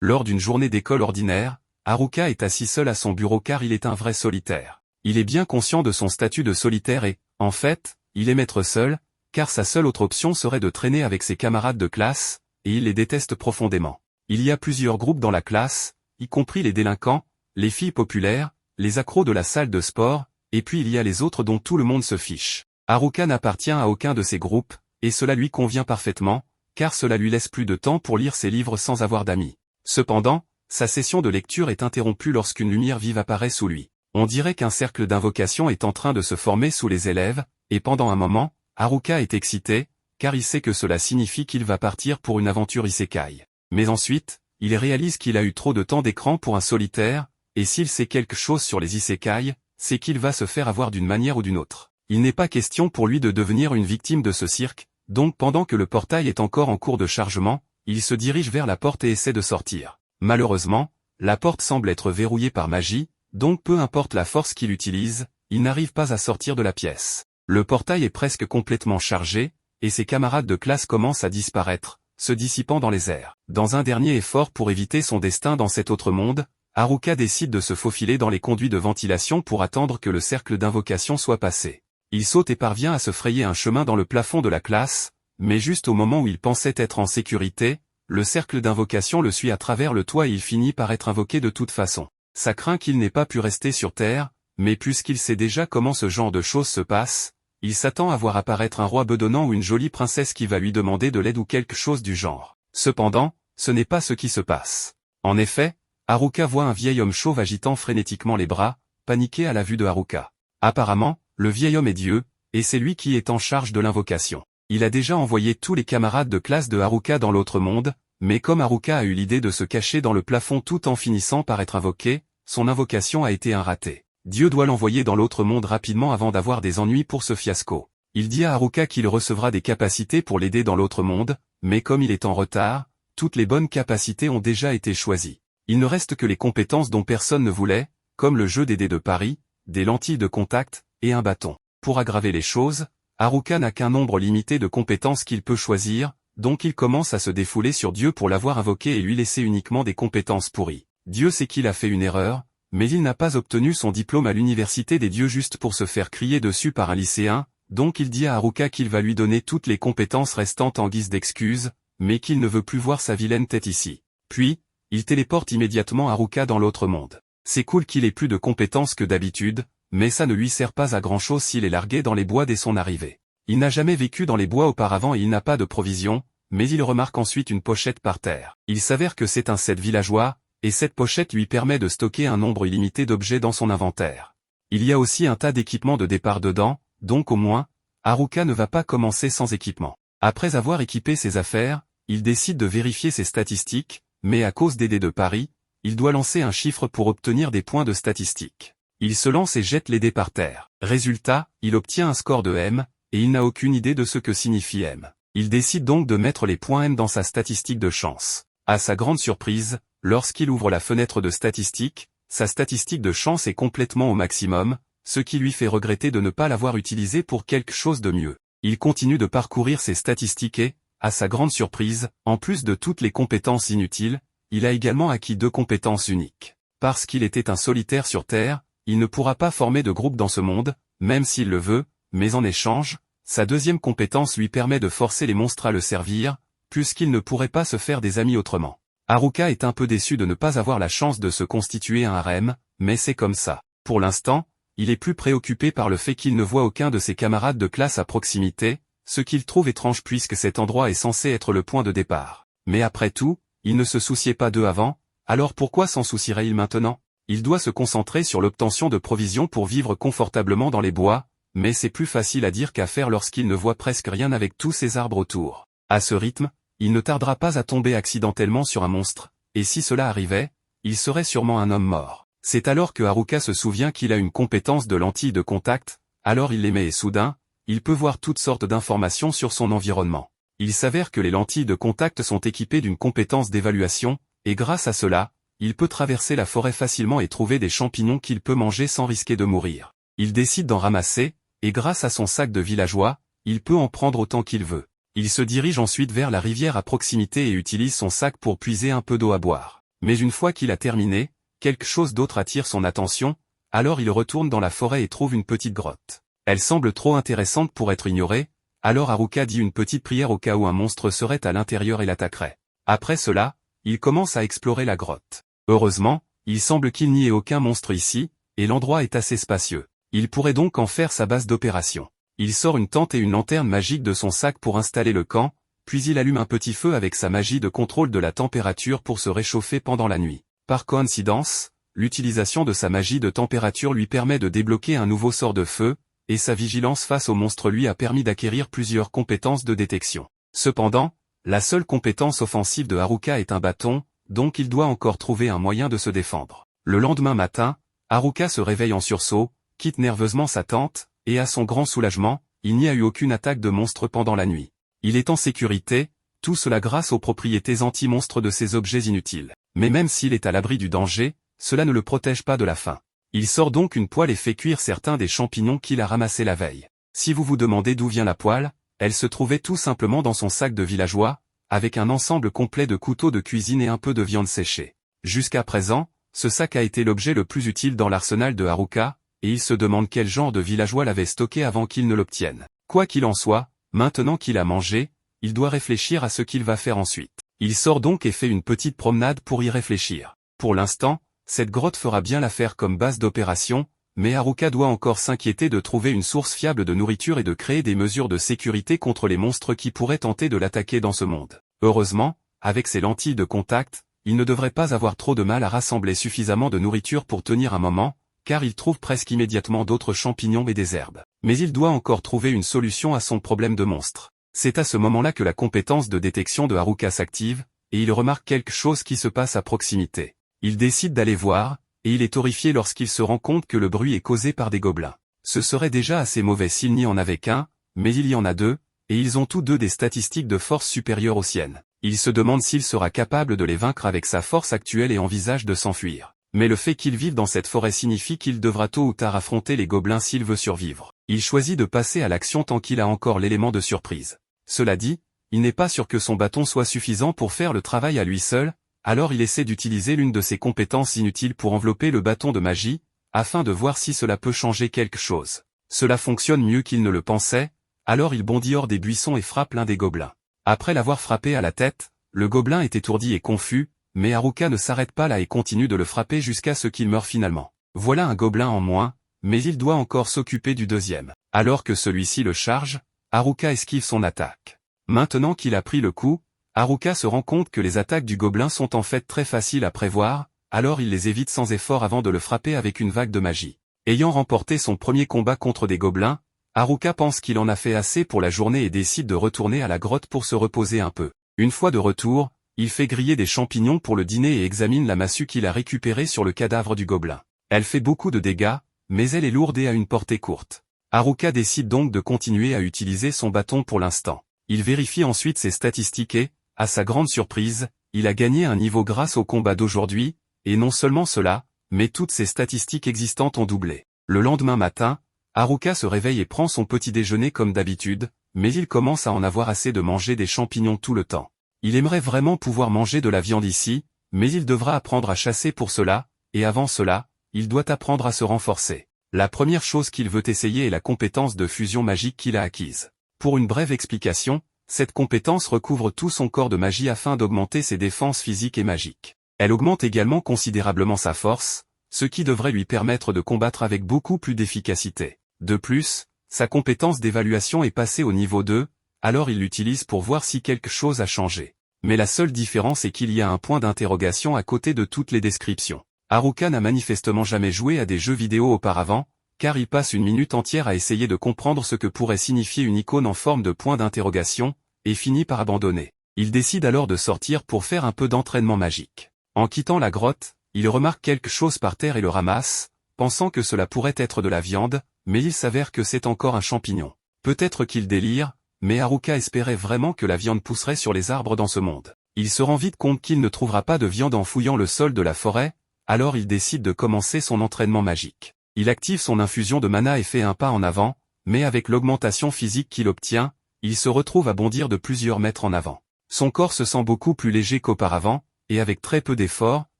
Lors d'une journée d'école ordinaire, Haruka est assis seul à son bureau car il est un vrai solitaire. Il est bien conscient de son statut de solitaire et, en fait, il aime être seul, car sa seule autre option serait de traîner avec ses camarades de classe, et il les déteste profondément. Il y a plusieurs groupes dans la classe, y compris les délinquants, les filles populaires, les accros de la salle de sport, et puis il y a les autres dont tout le monde se fiche. Haruka n'appartient à aucun de ces groupes, et cela lui convient parfaitement, car cela lui laisse plus de temps pour lire ses livres sans avoir d'amis. Cependant, sa session de lecture est interrompue lorsqu'une lumière vive apparaît sous lui. On dirait qu'un cercle d'invocation est en train de se former sous les élèves, et pendant un moment, Haruka est excité, car il sait que cela signifie qu'il va partir pour une aventure isekai. Mais ensuite, il réalise qu'il a eu trop de temps d'écran pour un solitaire, et s'il sait quelque chose sur les isekai, c'est qu'il va se faire avoir d'une manière ou d'une autre. Il n'est pas question pour lui de devenir une victime de ce cirque, donc pendant que le portail est encore en cours de chargement, il se dirige vers la porte et essaie de sortir. Malheureusement, la porte semble être verrouillée par magie, donc peu importe la force qu'il utilise, il n'arrive pas à sortir de la pièce. Le portail est presque complètement chargé, et ses camarades de classe commencent à disparaître, se dissipant dans les airs. Dans un dernier effort pour éviter son destin dans cet autre monde, Haruka décide de se faufiler dans les conduits de ventilation pour attendre que le cercle d'invocation soit passé. Il saute et parvient à se frayer un chemin dans le plafond de la classe, mais juste au moment où il pensait être en sécurité, le cercle d'invocation le suit à travers le toit et il finit par être invoqué de toute façon. Ça craint qu'il n'ait pas pu rester sur Terre, mais puisqu'il sait déjà comment ce genre de choses se passe, il s'attend à voir apparaître un roi bedonnant ou une jolie princesse qui va lui demander de l'aide ou quelque chose du genre. Cependant, ce n'est pas ce qui se passe. En effet, Haruka voit un vieil homme chauve agitant frénétiquement les bras, paniqué à la vue de Haruka. Apparemment, le vieil homme est Dieu, et c'est lui qui est en charge de l'invocation. Il a déjà envoyé tous les camarades de classe de Haruka dans l'autre monde, mais comme Haruka a eu l'idée de se cacher dans le plafond tout en finissant par être invoqué, son invocation a été un raté. Dieu doit l'envoyer dans l'autre monde rapidement avant d'avoir des ennuis pour ce fiasco. Il dit à Haruka qu'il recevra des capacités pour l'aider dans l'autre monde, mais comme il est en retard, toutes les bonnes capacités ont déjà été choisies. Il ne reste que les compétences dont personne ne voulait, comme le jeu des dés de Paris, des lentilles de contact, et un bâton. Pour aggraver les choses, Haruka n'a qu'un nombre limité de compétences qu'il peut choisir, donc il commence à se défouler sur Dieu pour l'avoir invoqué et lui laisser uniquement des compétences pourries. Dieu sait qu'il a fait une erreur, mais il n'a pas obtenu son diplôme à l'université des dieux juste pour se faire crier dessus par un lycéen, donc il dit à Haruka qu'il va lui donner toutes les compétences restantes en guise d'excuse, mais qu'il ne veut plus voir sa vilaine tête ici. Puis, il téléporte immédiatement Haruka dans l'autre monde. C'est cool qu'il ait plus de compétences que d'habitude, mais ça ne lui sert pas à grand chose s'il est largué dans les bois dès son arrivée. Il n'a jamais vécu dans les bois auparavant et il n'a pas de provisions, mais il remarque ensuite une pochette par terre. Il s'avère que c'est un set villageois, et cette pochette lui permet de stocker un nombre illimité d'objets dans son inventaire. Il y a aussi un tas d'équipements de départ dedans, donc au moins, Haruka ne va pas commencer sans équipement. Après avoir équipé ses affaires, il décide de vérifier ses statistiques, mais à cause des dés de Paris, il doit lancer un chiffre pour obtenir des points de statistiques. Il se lance et jette les dés par terre. Résultat, il obtient un score de M, et il n'a aucune idée de ce que signifie M. Il décide donc de mettre les points M dans sa statistique de chance. À sa grande surprise, lorsqu'il ouvre la fenêtre de statistiques, sa statistique de chance est complètement au maximum, ce qui lui fait regretter de ne pas l'avoir utilisée pour quelque chose de mieux. Il continue de parcourir ses statistiques et, à sa grande surprise, en plus de toutes les compétences inutiles, il a également acquis 2 compétences uniques. Parce qu'il était un solitaire sur Terre, il ne pourra pas former de groupe dans ce monde, même s'il le veut, mais en échange, sa deuxième compétence lui permet de forcer les monstres à le servir, puisqu'il ne pourrait pas se faire des amis autrement. Haruka est un peu déçu de ne pas avoir la chance de se constituer un harem, mais c'est comme ça. Pour l'instant, il est plus préoccupé par le fait qu'il ne voit aucun de ses camarades de classe à proximité, ce qu'il trouve étrange puisque cet endroit est censé être le point de départ. Mais après tout, il ne se souciait pas d'eux avant, alors pourquoi s'en soucierait-il maintenant? Il doit se concentrer sur l'obtention de provisions pour vivre confortablement dans les bois, mais c'est plus facile à dire qu'à faire lorsqu'il ne voit presque rien avec tous ces arbres autour. À ce rythme, il ne tardera pas à tomber accidentellement sur un monstre, et si cela arrivait, il serait sûrement un homme mort. C'est alors que Haruka se souvient qu'il a une compétence de lentille de contact, alors il les met et soudain, il peut voir toutes sortes d'informations sur son environnement. Il s'avère que les lentilles de contact sont équipées d'une compétence d'évaluation, et grâce à cela, il peut traverser la forêt facilement et trouver des champignons qu'il peut manger sans risquer de mourir. Il décide d'en ramasser, et grâce à son sac de villageois, il peut en prendre autant qu'il veut. Il se dirige ensuite vers la rivière à proximité et utilise son sac pour puiser un peu d'eau à boire. Mais une fois qu'il a terminé, quelque chose d'autre attire son attention, alors il retourne dans la forêt et trouve une petite grotte. Elle semble trop intéressante pour être ignorée, alors Haruka dit une petite prière au cas où un monstre serait à l'intérieur et l'attaquerait. Après cela, il commence à explorer la grotte. Heureusement, il semble qu'il n'y ait aucun monstre ici, et l'endroit est assez spacieux. Il pourrait donc en faire sa base d'opération. Il sort une tente et une lanterne magique de son sac pour installer le camp, puis il allume un petit feu avec sa magie de contrôle de la température pour se réchauffer pendant la nuit. Par coïncidence, l'utilisation de sa magie de température lui permet de débloquer un nouveau sort de feu, et sa vigilance face au monstre lui a permis d'acquérir plusieurs compétences de détection. Cependant, la seule compétence offensive de Haruka est un bâton, donc il doit encore trouver un moyen de se défendre. Le lendemain matin, Haruka se réveille en sursaut, quitte nerveusement sa tente, et à son grand soulagement, il n'y a eu aucune attaque de monstre pendant la nuit. Il est en sécurité, tout cela grâce aux propriétés anti-monstres de ces objets inutiles. Mais même s'il est à l'abri du danger, cela ne le protège pas de la faim. Il sort donc une poêle et fait cuire certains des champignons qu'il a ramassés la veille. Si vous vous demandez d'où vient la poêle, elle se trouvait tout simplement dans son sac de villageois, avec un ensemble complet de couteaux de cuisine et un peu de viande séchée. Jusqu'à présent, ce sac a été l'objet le plus utile dans l'arsenal de Haruka, et il se demande quel genre de villageois l'avait stocké avant qu'il ne l'obtienne. Quoi qu'il en soit, maintenant qu'il a mangé, il doit réfléchir à ce qu'il va faire ensuite. Il sort donc et fait une petite promenade pour y réfléchir. Pour l'instant, cette grotte fera bien l'affaire comme base d'opération, mais Haruka doit encore s'inquiéter de trouver une source fiable de nourriture et de créer des mesures de sécurité contre les monstres qui pourraient tenter de l'attaquer dans ce monde. Heureusement, avec ses lentilles de contact, il ne devrait pas avoir trop de mal à rassembler suffisamment de nourriture pour tenir un moment, car il trouve presque immédiatement d'autres champignons et des herbes. Mais il doit encore trouver une solution à son problème de monstre. C'est à ce moment-là que la compétence de détection de Haruka s'active, et il remarque quelque chose qui se passe à proximité. Il décide d'aller voir, et il est horrifié lorsqu'il se rend compte que le bruit est causé par des gobelins. Ce serait déjà assez mauvais s'il n'y en avait qu'un, mais il y en a deux, et ils ont tous deux des statistiques de force supérieures aux siennes. Il se demande s'il sera capable de les vaincre avec sa force actuelle et envisage de s'enfuir. Mais le fait qu'il vive dans cette forêt signifie qu'il devra tôt ou tard affronter les gobelins s'il veut survivre. Il choisit de passer à l'action tant qu'il a encore l'élément de surprise. Cela dit, il n'est pas sûr que son bâton soit suffisant pour faire le travail à lui seul, alors il essaie d'utiliser l'une de ses compétences inutiles pour envelopper le bâton de magie, afin de voir si cela peut changer quelque chose. Cela fonctionne mieux qu'il ne le pensait, alors il bondit hors des buissons et frappe l'un des gobelins. Après l'avoir frappé à la tête, le gobelin est étourdi et confus, mais Haruka ne s'arrête pas là et continue de le frapper jusqu'à ce qu'il meure finalement. Voilà un gobelin en moins, mais il doit encore s'occuper du deuxième. Alors que celui-ci le charge, Haruka esquive son attaque. Maintenant qu'il a pris le coup, Haruka se rend compte que les attaques du gobelin sont en fait très faciles à prévoir, alors il les évite sans effort avant de le frapper avec une vague de magie. Ayant remporté son premier combat contre des gobelins, Haruka pense qu'il en a fait assez pour la journée et décide de retourner à la grotte pour se reposer un peu. Une fois de retour, il fait griller des champignons pour le dîner et examine la massue qu'il a récupérée sur le cadavre du gobelin. Elle fait beaucoup de dégâts, mais elle est lourde et a une portée courte. Haruka décide donc de continuer à utiliser son bâton pour l'instant. Il vérifie ensuite ses statistiques et, à sa grande surprise, il a gagné un niveau grâce au combat d'aujourd'hui, et non seulement cela, mais toutes ses statistiques existantes ont doublé. Le lendemain matin, Haruka se réveille et prend son petit déjeuner comme d'habitude, mais il commence à en avoir assez de manger des champignons tout le temps. Il aimerait vraiment pouvoir manger de la viande ici, mais il devra apprendre à chasser pour cela, et avant cela, il doit apprendre à se renforcer. La première chose qu'il veut essayer est la compétence de fusion magique qu'il a acquise. Pour une brève explication, cette compétence recouvre tout son corps de magie afin d'augmenter ses défenses physiques et magiques. Elle augmente également considérablement sa force, ce qui devrait lui permettre de combattre avec beaucoup plus d'efficacité. De plus, sa compétence d'évaluation est passée au niveau 2, alors il l'utilise pour voir si quelque chose a changé. Mais la seule différence est qu'il y a un point d'interrogation à côté de toutes les descriptions. Haruka n'a manifestement jamais joué à des jeux vidéo auparavant, car il passe une minute entière à essayer de comprendre ce que pourrait signifier une icône en forme de point d'interrogation, et finit par abandonner. Il décide alors de sortir pour faire un peu d'entraînement magique. En quittant la grotte, il remarque quelque chose par terre et le ramasse, pensant que cela pourrait être de la viande, mais il s'avère que c'est encore un champignon. Peut-être qu'il délire, mais Haruka espérait vraiment que la viande pousserait sur les arbres dans ce monde. Il se rend vite compte qu'il ne trouvera pas de viande en fouillant le sol de la forêt, alors il décide de commencer son entraînement magique. Il active son infusion de mana et fait un pas en avant, mais avec l'augmentation physique qu'il obtient, il se retrouve à bondir de plusieurs mètres en avant. Son corps se sent beaucoup plus léger qu'auparavant, et avec très peu d'efforts,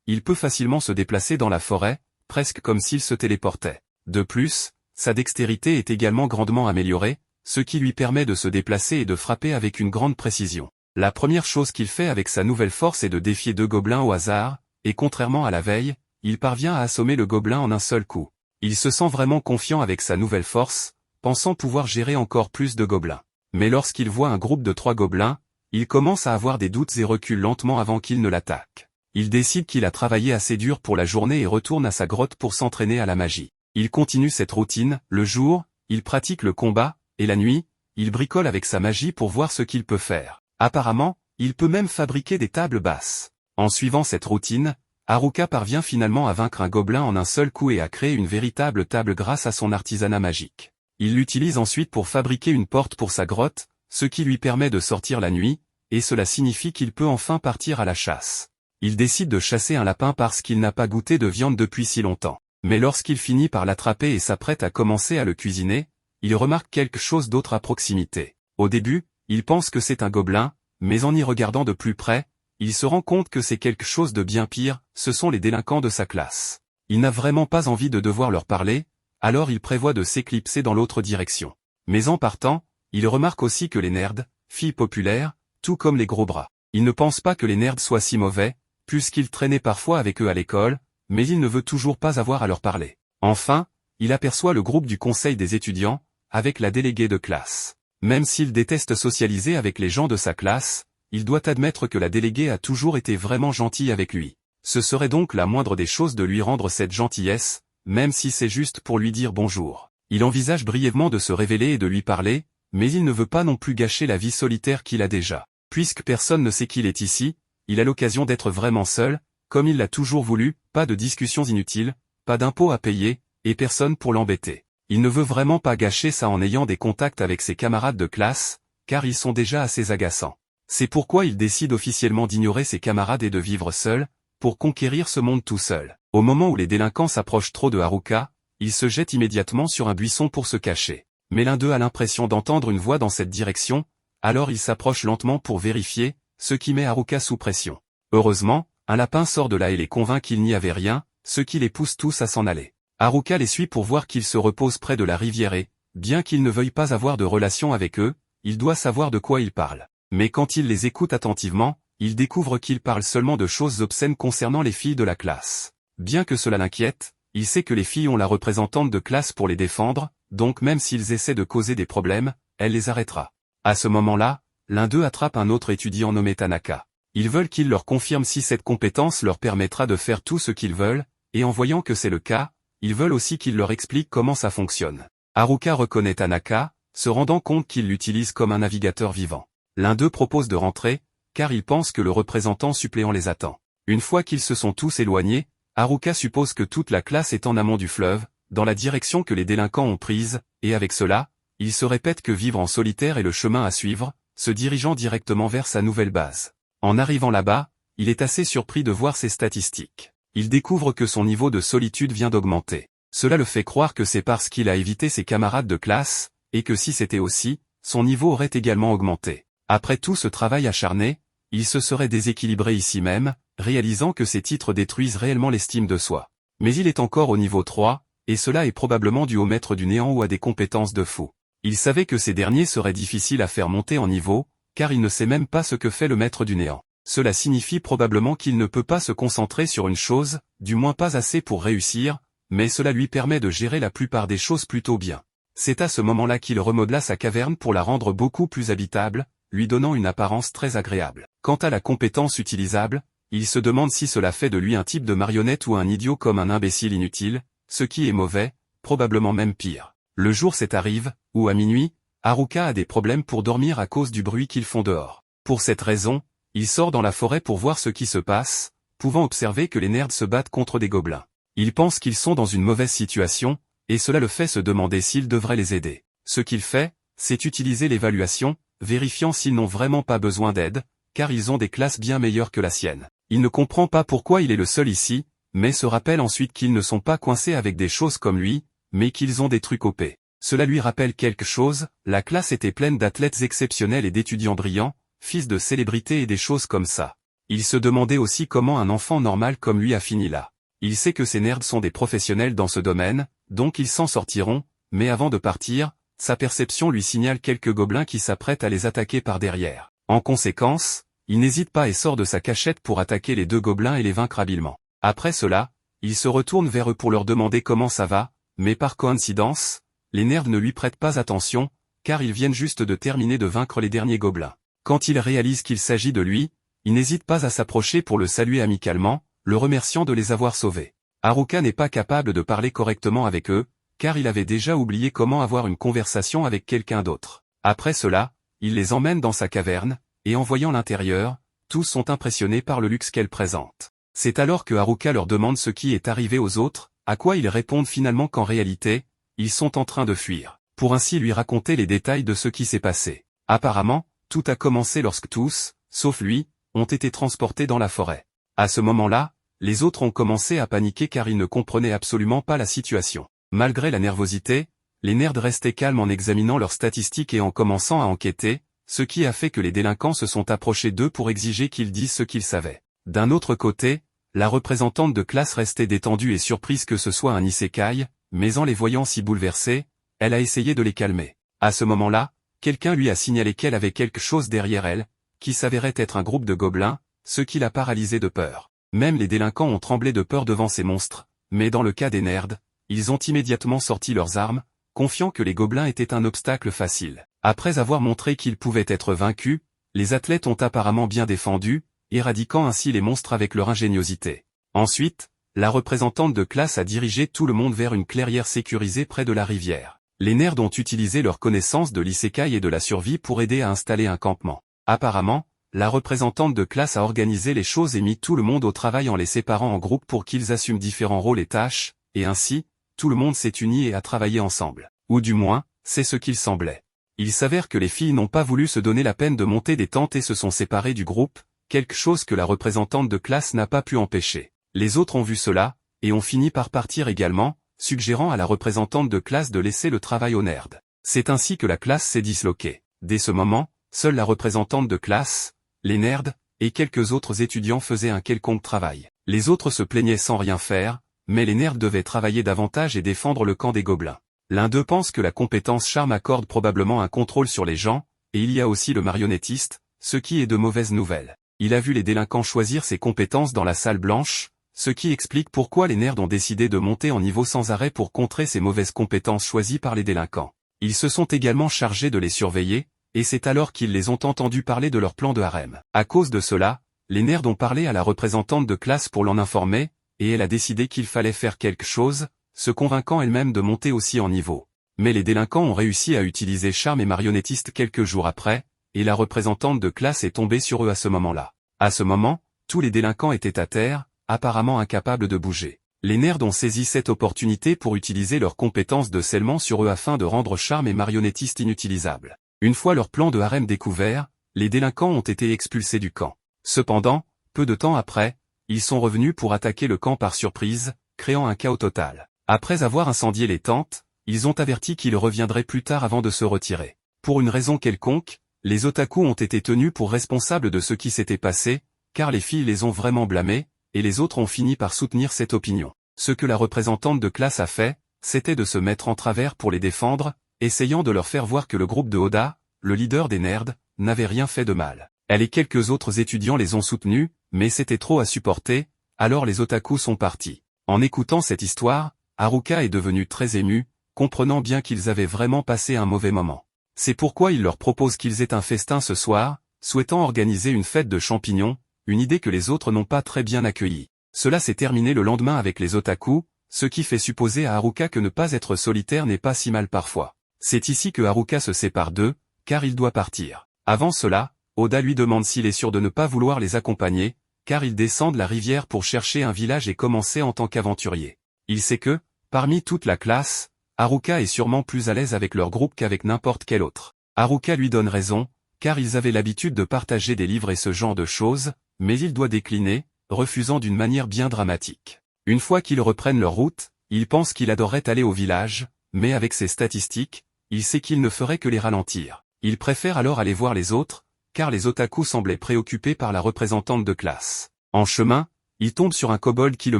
il peut facilement se déplacer dans la forêt, presque comme s'il se téléportait. De plus, sa dextérité est également grandement améliorée, ce qui lui permet de se déplacer et de frapper avec une grande précision. La première chose qu'il fait avec sa nouvelle force est de défier 2 gobelins au hasard, et contrairement à la veille, il parvient à assommer le gobelin en un seul coup. Il se sent vraiment confiant avec sa nouvelle force, pensant pouvoir gérer encore plus de gobelins. Mais lorsqu'il voit un groupe de 3 gobelins, il commence à avoir des doutes et recule lentement avant qu'ils ne l'attaquent. Il décide qu'il a travaillé assez dur pour la journée et retourne à sa grotte pour s'entraîner à la magie. Il continue cette routine, le jour, il pratique le combat, et la nuit, il bricole avec sa magie pour voir ce qu'il peut faire. Apparemment, il peut même fabriquer des tables basses. En suivant cette routine, Haruka parvient finalement à vaincre un gobelin en un seul coup et à créer une véritable table grâce à son artisanat magique. Il l'utilise ensuite pour fabriquer une porte pour sa grotte, ce qui lui permet de sortir la nuit, et cela signifie qu'il peut enfin partir à la chasse. Il décide de chasser un lapin parce qu'il n'a pas goûté de viande depuis si longtemps. Mais lorsqu'il finit par l'attraper et s'apprête à commencer à le cuisiner, il remarque quelque chose d'autre à proximité. Au début, il pense que c'est un gobelin, mais en y regardant de plus près, il se rend compte que c'est quelque chose de bien pire, ce sont les délinquants de sa classe. Il n'a vraiment pas envie de devoir leur parler, alors il prévoit de s'éclipser dans l'autre direction. Mais en partant, il remarque aussi que les nerds, filles populaires, tout comme les gros bras. Il ne pense pas que les nerds soient si mauvais, puisqu'il traînait parfois avec eux à l'école, mais il ne veut toujours pas avoir à leur parler. Enfin, il aperçoit le groupe du conseil des étudiants, avec la déléguée de classe. Même s'il déteste socialiser avec les gens de sa classe, il doit admettre que la déléguée a toujours été vraiment gentille avec lui. Ce serait donc la moindre des choses de lui rendre cette gentillesse, même si c'est juste pour lui dire bonjour. Il envisage brièvement de se révéler et de lui parler, mais il ne veut pas non plus gâcher la vie solitaire qu'il a déjà. Puisque personne ne sait qu'il est ici, il a l'occasion d'être vraiment seul, comme il l'a toujours voulu, pas de discussions inutiles, pas d'impôts à payer, et personne pour l'embêter. Il ne veut vraiment pas gâcher ça en ayant des contacts avec ses camarades de classe, car ils sont déjà assez agaçants. C'est pourquoi il décide officiellement d'ignorer ses camarades et de vivre seul, pour conquérir ce monde tout seul. Au moment où les délinquants s'approchent trop de Haruka, il se jette immédiatement sur un buisson pour se cacher. Mais l'un d'eux a l'impression d'entendre une voix dans cette direction, alors il s'approche lentement pour vérifier, ce qui met Haruka sous pression. Heureusement, un lapin sort de là et les convainc qu'il n'y avait rien, ce qui les pousse tous à s'en aller. Haruka les suit pour voir qu'ils se reposent près de la rivière et, bien qu'il ne veuille pas avoir de relation avec eux, il doit savoir de quoi ils parlent. Mais quand il les écoute attentivement, il découvre qu'ils parlent seulement de choses obscènes concernant les filles de la classe. Bien que cela l'inquiète, il sait que les filles ont la représentante de classe pour les défendre, donc même s'ils essaient de causer des problèmes, elle les arrêtera. À ce moment-là, l'un d'eux attrape un autre étudiant nommé Tanaka. Ils veulent qu'il leur confirme si cette compétence leur permettra de faire tout ce qu'ils veulent, et en voyant que c'est le cas, ils veulent aussi qu'il leur explique comment ça fonctionne. Haruka reconnaît Tanaka, se rendant compte qu'il l'utilise comme un navigateur vivant. L'un d'eux propose de rentrer, car il pense que le représentant suppléant les attend. Une fois qu'ils se sont tous éloignés, Haruka suppose que toute la classe est en amont du fleuve, dans la direction que les délinquants ont prise, et avec cela, il se répète que vivre en solitaire est le chemin à suivre, se dirigeant directement vers sa nouvelle base. En arrivant là-bas, il est assez surpris de voir ses statistiques. Il découvre que son niveau de solitude vient d'augmenter. Cela le fait croire que c'est parce qu'il a évité ses camarades de classe, et que si c'était aussi, son niveau aurait également augmenté. Après tout ce travail acharné, il se serait déséquilibré ici même, réalisant que ces titres détruisent réellement l'estime de soi. Mais il est encore au niveau 3, et cela est probablement dû au maître du néant ou à des compétences de fou. Il savait que ces derniers seraient difficiles à faire monter en niveau, car il ne sait même pas ce que fait le maître du néant. Cela signifie probablement qu'il ne peut pas se concentrer sur une chose, du moins pas assez pour réussir, mais cela lui permet de gérer la plupart des choses plutôt bien. C'est à ce moment-là qu'il remodela sa caverne pour la rendre beaucoup plus habitable, lui donnant une apparence très agréable. Quant à la compétence utilisable, il se demande si cela fait de lui un type de marionnette ou un idiot comme un imbécile inutile, ce qui est mauvais, probablement même pire. Le jour arrive, où à minuit, Haruka a des problèmes pour dormir à cause du bruit qu'ils font dehors. Pour cette raison, il sort dans la forêt pour voir ce qui se passe, pouvant observer que les nerds se battent contre des gobelins. Il pense qu'ils sont dans une mauvaise situation, et cela le fait se demander s'il devrait les aider. Ce qu'il fait, c'est utiliser l'évaluation, vérifiant s'ils n'ont vraiment pas besoin d'aide, car ils ont des classes bien meilleures que la sienne. Il ne comprend pas pourquoi il est le seul ici, mais se rappelle ensuite qu'ils ne sont pas coincés avec des choses comme lui, mais qu'ils ont des trucs OP. Cela lui rappelle quelque chose, la classe était pleine d'athlètes exceptionnels et d'étudiants brillants, fils de célébrités et des choses comme ça. Il se demandait aussi comment un enfant normal comme lui a fini là. Il sait que ces nerds sont des professionnels dans ce domaine, donc ils s'en sortiront, mais avant de partir, sa perception lui signale quelques gobelins qui s'apprêtent à les attaquer par derrière. En conséquence, il n'hésite pas et sort de sa cachette pour attaquer les deux gobelins et les vaincre habilement. Après cela, il se retourne vers eux pour leur demander comment ça va, mais par coïncidence, les nerds ne lui prêtent pas attention, car ils viennent juste de terminer de vaincre les derniers gobelins. Quand il réalise qu'il s'agit de lui, il n'hésite pas à s'approcher pour le saluer amicalement, le remerciant de les avoir sauvés. Haruka n'est pas capable de parler correctement avec eux, car il avait déjà oublié comment avoir une conversation avec quelqu'un d'autre. Après cela, il les emmène dans sa caverne, et en voyant l'intérieur, tous sont impressionnés par le luxe qu'elle présente. C'est alors que Haruka leur demande ce qui est arrivé aux autres, à quoi ils répondent finalement qu'en réalité, ils sont en train de fuir, pour ainsi lui raconter les détails de ce qui s'est passé. Apparemment, tout a commencé lorsque tous, sauf lui, ont été transportés dans la forêt. À ce moment-là, les autres ont commencé à paniquer car ils ne comprenaient absolument pas la situation. Malgré la nervosité, les nerds restaient calmes en examinant leurs statistiques et en commençant à enquêter, ce qui a fait que les délinquants se sont approchés d'eux pour exiger qu'ils disent ce qu'ils savaient. D'un autre côté, la représentante de classe restait détendue et surprise que ce soit un isekai, mais en les voyant si bouleversés, elle a essayé de les calmer. À ce moment-là, quelqu'un lui a signalé qu'elle avait quelque chose derrière elle, qui s'avérait être un groupe de gobelins, ce qui l'a paralysé de peur. Même les délinquants ont tremblé de peur devant ces monstres, mais dans le cas des nerds, ils ont immédiatement sorti leurs armes, confiant que les gobelins étaient un obstacle facile. Après avoir montré qu'ils pouvaient être vaincus, les athlètes ont apparemment bien défendu, éradiquant ainsi les monstres avec leur ingéniosité. Ensuite, la représentante de classe a dirigé tout le monde vers une clairière sécurisée près de la rivière. Les nerds ont utilisé leur connaissance de l'isekai et de la survie pour aider à installer un campement. Apparemment, la représentante de classe a organisé les choses et mis tout le monde au travail en les séparant en groupes pour qu'ils assument différents rôles et tâches, et ainsi, tout le monde s'est uni et a travaillé ensemble. Ou du moins, c'est ce qu'il semblait. Il s'avère que les filles n'ont pas voulu se donner la peine de monter des tentes et se sont séparées du groupe, quelque chose que la représentante de classe n'a pas pu empêcher. Les autres ont vu cela, et ont fini par partir également, suggérant à la représentante de classe de laisser le travail aux nerds. C'est ainsi que la classe s'est disloquée. Dès ce moment, seule la représentante de classe, les nerds, et quelques autres étudiants faisaient un quelconque travail. Les autres se plaignaient sans rien faire, mais les nerds devaient travailler davantage et défendre le camp des gobelins. L'un d'eux pense que la compétence charme accorde probablement un contrôle sur les gens, et il y a aussi le marionnettiste, ce qui est de mauvaises nouvelles. Il a vu les délinquants choisir ses compétences dans la salle blanche, ce qui explique pourquoi les nerds ont décidé de monter en niveau sans arrêt pour contrer ces mauvaises compétences choisies par les délinquants. Ils se sont également chargés de les surveiller, et c'est alors qu'ils les ont entendus parler de leur plan de harem. À cause de cela, les nerds ont parlé à la représentante de classe pour l'en informer, et elle a décidé qu'il fallait faire quelque chose, se convainquant elle-même de monter aussi en niveau. Mais les délinquants ont réussi à utiliser charme et marionnettiste quelques jours après, et la représentante de classe est tombée sur eux à ce moment-là. À ce moment, tous les délinquants étaient à terre, apparemment incapables de bouger. Les nerds ont saisi cette opportunité pour utiliser leurs compétences de scellement sur eux afin de rendre charme et marionnettiste inutilisables. Une fois leur plan de harem découvert, les délinquants ont été expulsés du camp. Cependant, peu de temps après, ils sont revenus pour attaquer le camp par surprise, créant un chaos total. Après avoir incendié les tentes, ils ont averti qu'ils reviendraient plus tard avant de se retirer. Pour une raison quelconque, les otaku ont été tenus pour responsables de ce qui s'était passé, car les filles les ont vraiment blâmés, et les autres ont fini par soutenir cette opinion. Ce que la représentante de classe a fait, c'était de se mettre en travers pour les défendre, essayant de leur faire voir que le groupe de Oda, le leader des nerds, n'avait rien fait de mal. Elle et quelques autres étudiants les ont soutenus, mais c'était trop à supporter, alors les otaku sont partis. En écoutant cette histoire, Haruka est devenu très ému, comprenant bien qu'ils avaient vraiment passé un mauvais moment. C'est pourquoi il leur propose qu'ils aient un festin ce soir, souhaitant organiser une fête de champignons, une idée que les autres n'ont pas très bien accueillie. Cela s'est terminé le lendemain avec les otaku, ce qui fait supposer à Haruka que ne pas être solitaire n'est pas si mal parfois. C'est ici que Haruka se sépare d'eux, car il doit partir. Avant cela, Oda lui demande s'il est sûr de ne pas vouloir les accompagner, car ils descendent la rivière pour chercher un village et commencer en tant qu'aventurier. Il sait que, parmi toute la classe, Haruka est sûrement plus à l'aise avec leur groupe qu'avec n'importe quel autre. Haruka lui donne raison, car ils avaient l'habitude de partager des livres et ce genre de choses, mais il doit décliner, refusant d'une manière bien dramatique. Une fois qu'ils reprennent leur route, il pense qu'il adorerait aller au village, mais avec ses statistiques, il sait qu'il ne ferait que les ralentir. Il préfère alors aller voir les autres, car les otaku semblaient préoccupés par la représentante de classe. En chemin, il tombe sur un kobold qui le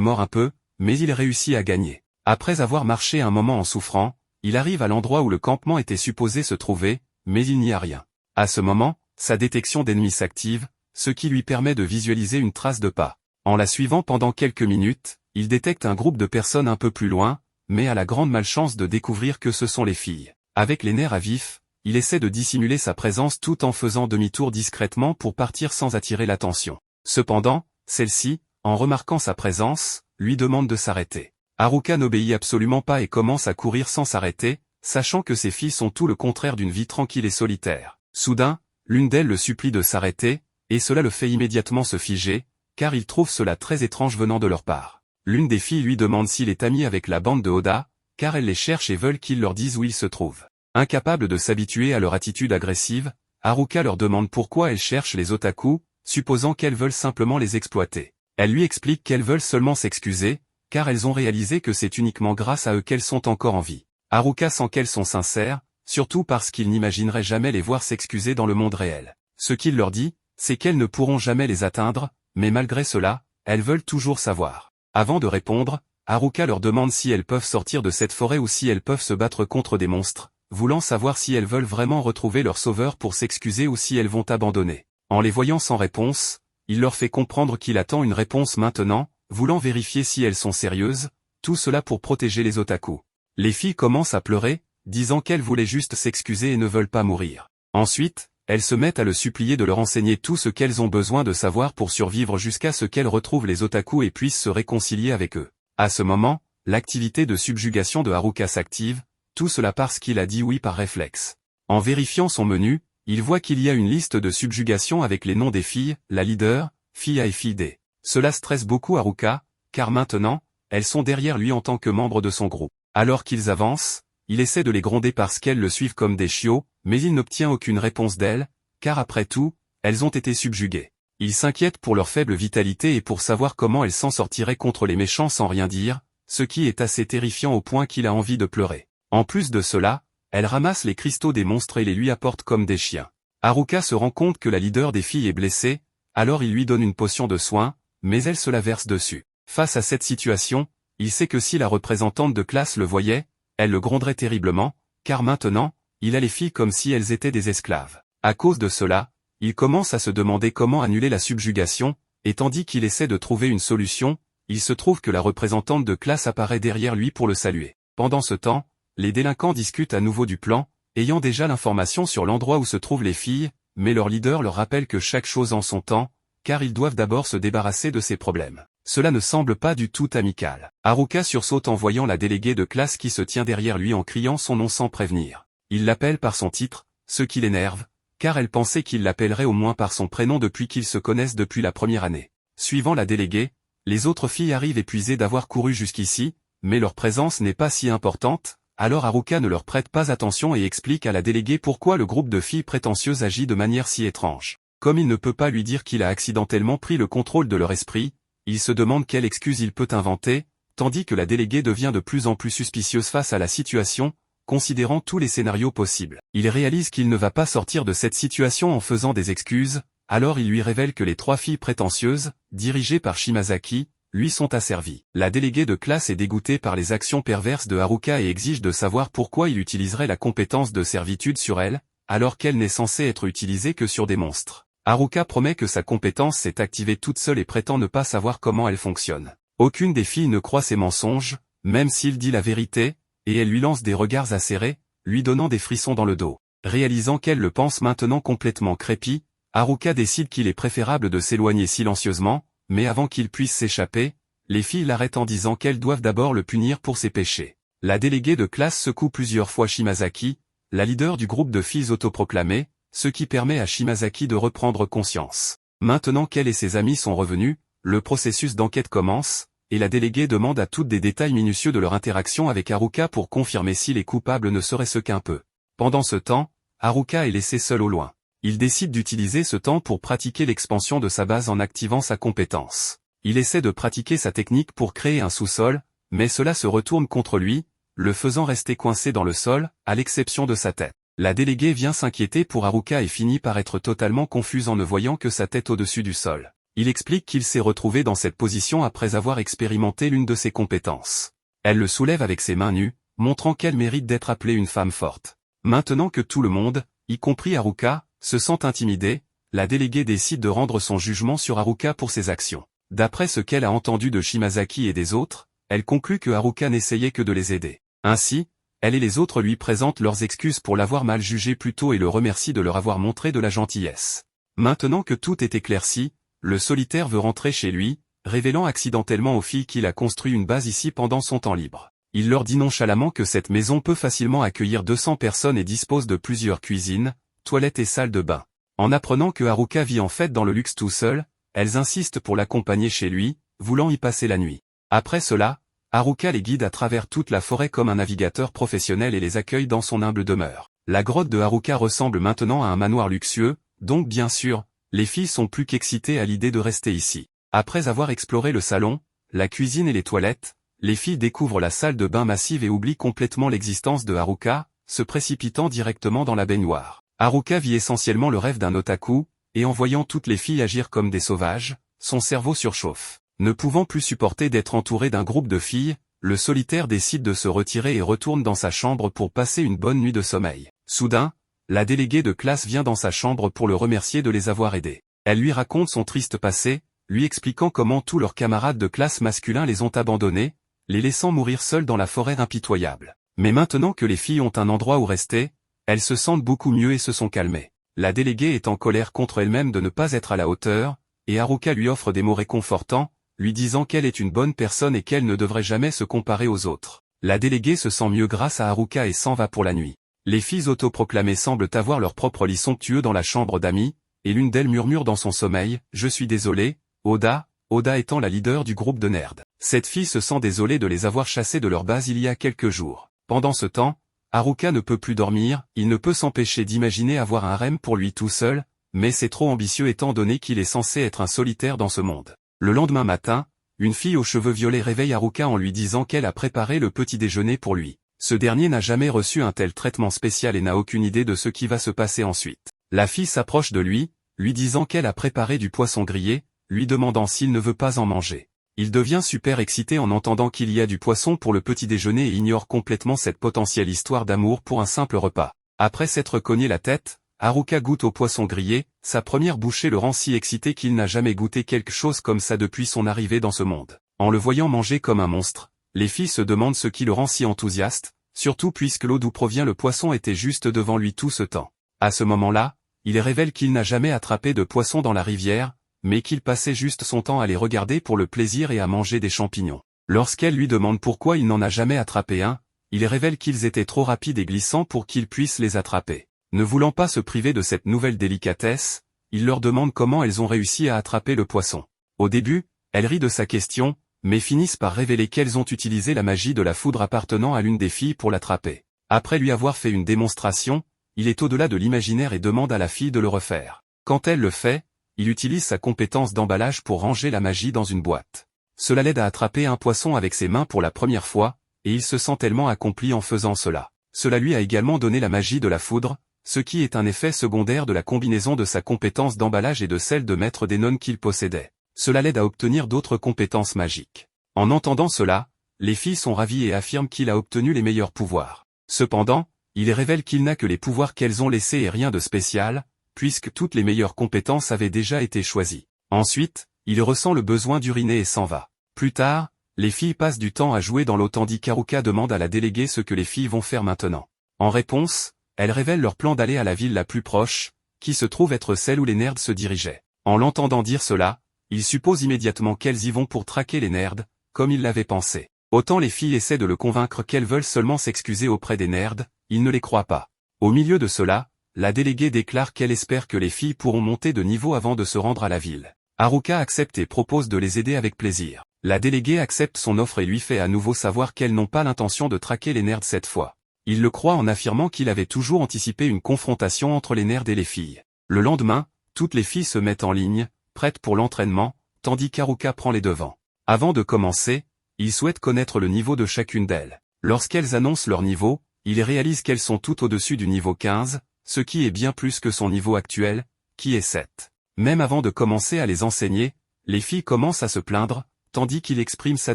mord un peu, mais il réussit à gagner. Après avoir marché un moment en souffrant, il arrive à l'endroit où le campement était supposé se trouver, mais il n'y a rien. À ce moment, sa détection d'ennemis s'active, ce qui lui permet de visualiser une trace de pas. En la suivant pendant quelques minutes, il détecte un groupe de personnes un peu plus loin, mais a la grande malchance de découvrir que ce sont les filles. Avec les nerfs à vif, il essaie de dissimuler sa présence tout en faisant demi-tour discrètement pour partir sans attirer l'attention. Cependant, celle-ci, en remarquant sa présence, lui demande de s'arrêter. Haruka n'obéit absolument pas et commence à courir sans s'arrêter, sachant que ces filles sont tout le contraire d'une vie tranquille et solitaire. Soudain, l'une d'elles le supplie de s'arrêter, et cela le fait immédiatement se figer, car il trouve cela très étrange venant de leur part. L'une des filles lui demande s'il est ami avec la bande de Oda, car elles les cherchent et veulent qu'ils leur disent où ils se trouvent. Incapable de s'habituer à leur attitude agressive, Haruka leur demande pourquoi elles cherchent les otaku, supposant qu'elles veulent simplement les exploiter. Elles lui expliquent qu'elles veulent seulement s'excuser, car elles ont réalisé que c'est uniquement grâce à eux qu'elles sont encore en vie. Haruka sent qu'elles sont sincères, surtout parce qu'il n'imaginerait jamais les voir s'excuser dans le monde réel. Ce qu'il leur dit, c'est qu'elles ne pourront jamais les atteindre, mais malgré cela, elles veulent toujours savoir. Avant de répondre, Haruka leur demande si elles peuvent sortir de cette forêt ou si elles peuvent se battre contre des monstres, voulant savoir si elles veulent vraiment retrouver leur sauveur pour s'excuser ou si elles vont abandonner. En les voyant sans réponse, il leur fait comprendre qu'il attend une réponse maintenant, voulant vérifier si elles sont sérieuses, tout cela pour protéger les otaku. Les filles commencent à pleurer, disant qu'elles voulaient juste s'excuser et ne veulent pas mourir. Ensuite, elles se mettent à le supplier de leur enseigner tout ce qu'elles ont besoin de savoir pour survivre jusqu'à ce qu'elles retrouvent les otaku et puissent se réconcilier avec eux. À ce moment, l'activité de subjugation de Haruka s'active, tout cela parce qu'il a dit oui par réflexe. En vérifiant son menu, il voit qu'il y a une liste de subjugation avec les noms des filles, la leader, fille A et fille D. Cela stresse beaucoup Haruka, car maintenant, elles sont derrière lui en tant que membre de son groupe. Alors qu'ils avancent, il essaie de les gronder parce qu'elles le suivent comme des chiots, mais il n'obtient aucune réponse d'elles, car après tout, elles ont été subjuguées. Il s'inquiète pour leur faible vitalité et pour savoir comment elles s'en sortiraient contre les méchants sans rien dire, ce qui est assez terrifiant au point qu'il a envie de pleurer. En plus de cela, elle ramasse les cristaux des monstres et les lui apporte comme des chiens. Haruka se rend compte que la leader des filles est blessée, alors il lui donne une potion de soin, mais elle se la verse dessus. Face à cette situation, il sait que si la représentante de classe le voyait, elle le gronderait terriblement, car maintenant, il a les filles comme si elles étaient des esclaves. À cause de cela, il commence à se demander comment annuler la subjugation, et tandis qu'il essaie de trouver une solution, il se trouve que la représentante de classe apparaît derrière lui pour le saluer. Pendant ce temps, les délinquants discutent à nouveau du plan, ayant déjà l'information sur l'endroit où se trouvent les filles, mais leur leader leur rappelle que chaque chose en son temps, car ils doivent d'abord se débarrasser de ces problèmes. Cela ne semble pas du tout amical. Haruka sursaute en voyant la déléguée de classe qui se tient derrière lui en criant son nom sans prévenir. Il l'appelle par son titre, ce qui l'énerve, car elle pensait qu'il l'appellerait au moins par son prénom depuis qu'ils se connaissent depuis la première année. Suivant la déléguée, les autres filles arrivent épuisées d'avoir couru jusqu'ici, mais leur présence n'est pas si importante, alors Haruka ne leur prête pas attention et explique à la déléguée pourquoi le groupe de filles prétentieuses agit de manière si étrange. Comme il ne peut pas lui dire qu'il a accidentellement pris le contrôle de leur esprit, il se demande quelle excuse il peut inventer, tandis que la déléguée devient de plus en plus suspicieuse face à la situation, considérant tous les scénarios possibles. Il réalise qu'il ne va pas sortir de cette situation en faisant des excuses, alors il lui révèle que les 3 filles prétentieuses, dirigées par Shimazaki, lui sont asservies. La déléguée de classe est dégoûtée par les actions perverses de Haruka et exige de savoir pourquoi il utiliserait la compétence de servitude sur elle, alors qu'elle n'est censée être utilisée que sur des monstres. Haruka promet que sa compétence s'est activée toute seule et prétend ne pas savoir comment elle fonctionne. Aucune des filles ne croit ses mensonges, même s'il dit la vérité, et elle lui lance des regards acérés, lui donnant des frissons dans le dos. Réalisant qu'elle le pense maintenant complètement crépi, Haruka décide qu'il est préférable de s'éloigner silencieusement, mais avant qu'il puisse s'échapper, les filles l'arrêtent en disant qu'elles doivent d'abord le punir pour ses péchés. La déléguée de classe secoue plusieurs fois Shimazaki, la leader du groupe de filles autoproclamées, ce qui permet à Shimazaki de reprendre conscience. Maintenant qu'elle et ses amis sont revenus, le processus d'enquête commence, et la déléguée demande à toutes des détails minutieux de leur interaction avec Haruka pour confirmer si les coupables ne seraient ce qu'un peu. Pendant ce temps, Haruka est laissé seul au loin. Il décide d'utiliser ce temps pour pratiquer l'expansion de sa base en activant sa compétence. Il essaie de pratiquer sa technique pour créer un sous-sol, mais cela se retourne contre lui, le faisant rester coincé dans le sol, à l'exception de sa tête. La déléguée vient s'inquiéter pour Haruka et finit par être totalement confuse en ne voyant que sa tête au-dessus du sol. Il explique qu'il s'est retrouvé dans cette position après avoir expérimenté l'une de ses compétences. Elle le soulève avec ses mains nues, montrant qu'elle mérite d'être appelée une femme forte. Maintenant que tout le monde, y compris Haruka, se sent intimidé, la déléguée décide de rendre son jugement sur Haruka pour ses actions. D'après ce qu'elle a entendu de Shimazaki et des autres, elle conclut que Haruka n'essayait que de les aider. Ainsi, elle et les autres lui présentent leurs excuses pour l'avoir mal jugé plus tôt et le remercient de leur avoir montré de la gentillesse. Maintenant que tout est éclairci, le solitaire veut rentrer chez lui, révélant accidentellement aux filles qu'il a construit une base ici pendant son temps libre. Il leur dit nonchalamment que cette maison peut facilement accueillir 200 personnes et dispose de plusieurs cuisines, toilettes et salles de bain. En apprenant que Haruka vit en fait dans le luxe tout seul, elles insistent pour l'accompagner chez lui, voulant y passer la nuit. Après cela, Haruka les guide à travers toute la forêt comme un navigateur professionnel et les accueille dans son humble demeure. La grotte de Haruka ressemble maintenant à un manoir luxueux, donc bien sûr, les filles sont plus qu'excitées à l'idée de rester ici. Après avoir exploré le salon, la cuisine et les toilettes, les filles découvrent la salle de bain massive et oublient complètement l'existence de Haruka, se précipitant directement dans la baignoire. Haruka vit essentiellement le rêve d'un otaku, et en voyant toutes les filles agir comme des sauvages, son cerveau surchauffe. Ne pouvant plus supporter d'être entouré d'un groupe de filles, le solitaire décide de se retirer et retourne dans sa chambre pour passer une bonne nuit de sommeil. Soudain, la déléguée de classe vient dans sa chambre pour le remercier de les avoir aidés. Elle lui raconte son triste passé, lui expliquant comment tous leurs camarades de classe masculins les ont abandonnés, les laissant mourir seuls dans la forêt impitoyable. Mais maintenant que les filles ont un endroit où rester, elles se sentent beaucoup mieux et se sont calmées. La déléguée est en colère contre elle-même de ne pas être à la hauteur, et Haruka lui offre des mots réconfortants, lui disant qu'elle est une bonne personne et qu'elle ne devrait jamais se comparer aux autres. La déléguée se sent mieux grâce à Haruka et s'en va pour la nuit. Les filles autoproclamées semblent avoir leur propre lit somptueux dans la chambre d'amis, et l'une d'elles murmure dans son sommeil « Je suis désolée, Oda », Oda étant la leader du groupe de nerds. Cette fille se sent désolée de les avoir chassés de leur base il y a quelques jours. Pendant ce temps, Haruka ne peut plus dormir, il ne peut s'empêcher d'imaginer avoir un harem pour lui tout seul, mais c'est trop ambitieux étant donné qu'il est censé être un solitaire dans ce monde. Le lendemain matin, une fille aux cheveux violets réveille Haruka en lui disant qu'elle a préparé le petit déjeuner pour lui. Ce dernier n'a jamais reçu un tel traitement spécial et n'a aucune idée de ce qui va se passer ensuite. La fille s'approche de lui disant qu'elle a préparé du poisson grillé, lui demandant s'il ne veut pas en manger. Il devient super excité en entendant qu'il y a du poisson pour le petit déjeuner et ignore complètement cette potentielle histoire d'amour pour un simple repas. Après s'être cogné la tête, Haruka goûte au poisson grillé, sa première bouchée le rend si excité qu'il n'a jamais goûté quelque chose comme ça depuis son arrivée dans ce monde. En le voyant manger comme un monstre, les filles se demandent ce qui le rend si enthousiaste, surtout puisque l'eau d'où provient le poisson était juste devant lui tout ce temps. À ce moment-là, il révèle qu'il n'a jamais attrapé de poisson dans la rivière, mais qu'il passait juste son temps à les regarder pour le plaisir et à manger des champignons. Lorsqu'elle lui demande pourquoi il n'en a jamais attrapé un, il révèle qu'ils étaient trop rapides et glissants pour qu'il puisse les attraper. Ne voulant pas se priver de cette nouvelle délicatesse, il leur demande comment elles ont réussi à attraper le poisson. Au début, elles rient de sa question, mais finissent par révéler qu'elles ont utilisé la magie de la foudre appartenant à l'une des filles pour l'attraper. Après lui avoir fait une démonstration, il est au-delà de l'imaginaire et demande à la fille de le refaire. Quand elle le fait, il utilise sa compétence d'emballage pour ranger la magie dans une boîte. Cela l'aide à attraper un poisson avec ses mains pour la première fois, et il se sent tellement accompli en faisant cela. Cela lui a également donné la magie de la foudre, ce qui est un effet secondaire de la combinaison de sa compétence d'emballage et de celle de maître des nonnes qu'il possédait. Cela l'aide à obtenir d'autres compétences magiques. En entendant cela, les filles sont ravies et affirment qu'il a obtenu les meilleurs pouvoirs. Cependant, il révèle qu'il n'a que les pouvoirs qu'elles ont laissés et rien de spécial, puisque toutes les meilleures compétences avaient déjà été choisies. Ensuite, il ressent le besoin d'uriner et s'en va. Plus tard, les filles passent du temps à jouer dans l'eau tandis qu'Haruka demande à la déléguée ce que les filles vont faire maintenant. En réponse, elle révèle leur plan d'aller à la ville la plus proche, qui se trouve être celle où les nerds se dirigeaient. En l'entendant dire cela, il suppose immédiatement qu'elles y vont pour traquer les nerds, comme il l'avait pensé. Autant les filles essaient de le convaincre qu'elles veulent seulement s'excuser auprès des nerds, il ne les croit pas. Au milieu de cela, la déléguée déclare qu'elle espère que les filles pourront monter de niveau avant de se rendre à la ville. Haruka accepte et propose de les aider avec plaisir. La déléguée accepte son offre et lui fait à nouveau savoir qu'elles n'ont pas l'intention de traquer les nerds cette fois. Il le croit en affirmant qu'il avait toujours anticipé une confrontation entre les nerds et les filles. Le lendemain, toutes les filles se mettent en ligne, prêtes pour l'entraînement, tandis qu'Haruka prend les devants. Avant de commencer, il souhaite connaître le niveau de chacune d'elles. Lorsqu'elles annoncent leur niveau, il réalise qu'elles sont toutes au-dessus du niveau 15, ce qui est bien plus que son niveau actuel, qui est 7. Même avant de commencer à les enseigner, les filles commencent à se plaindre, tandis qu'il exprime sa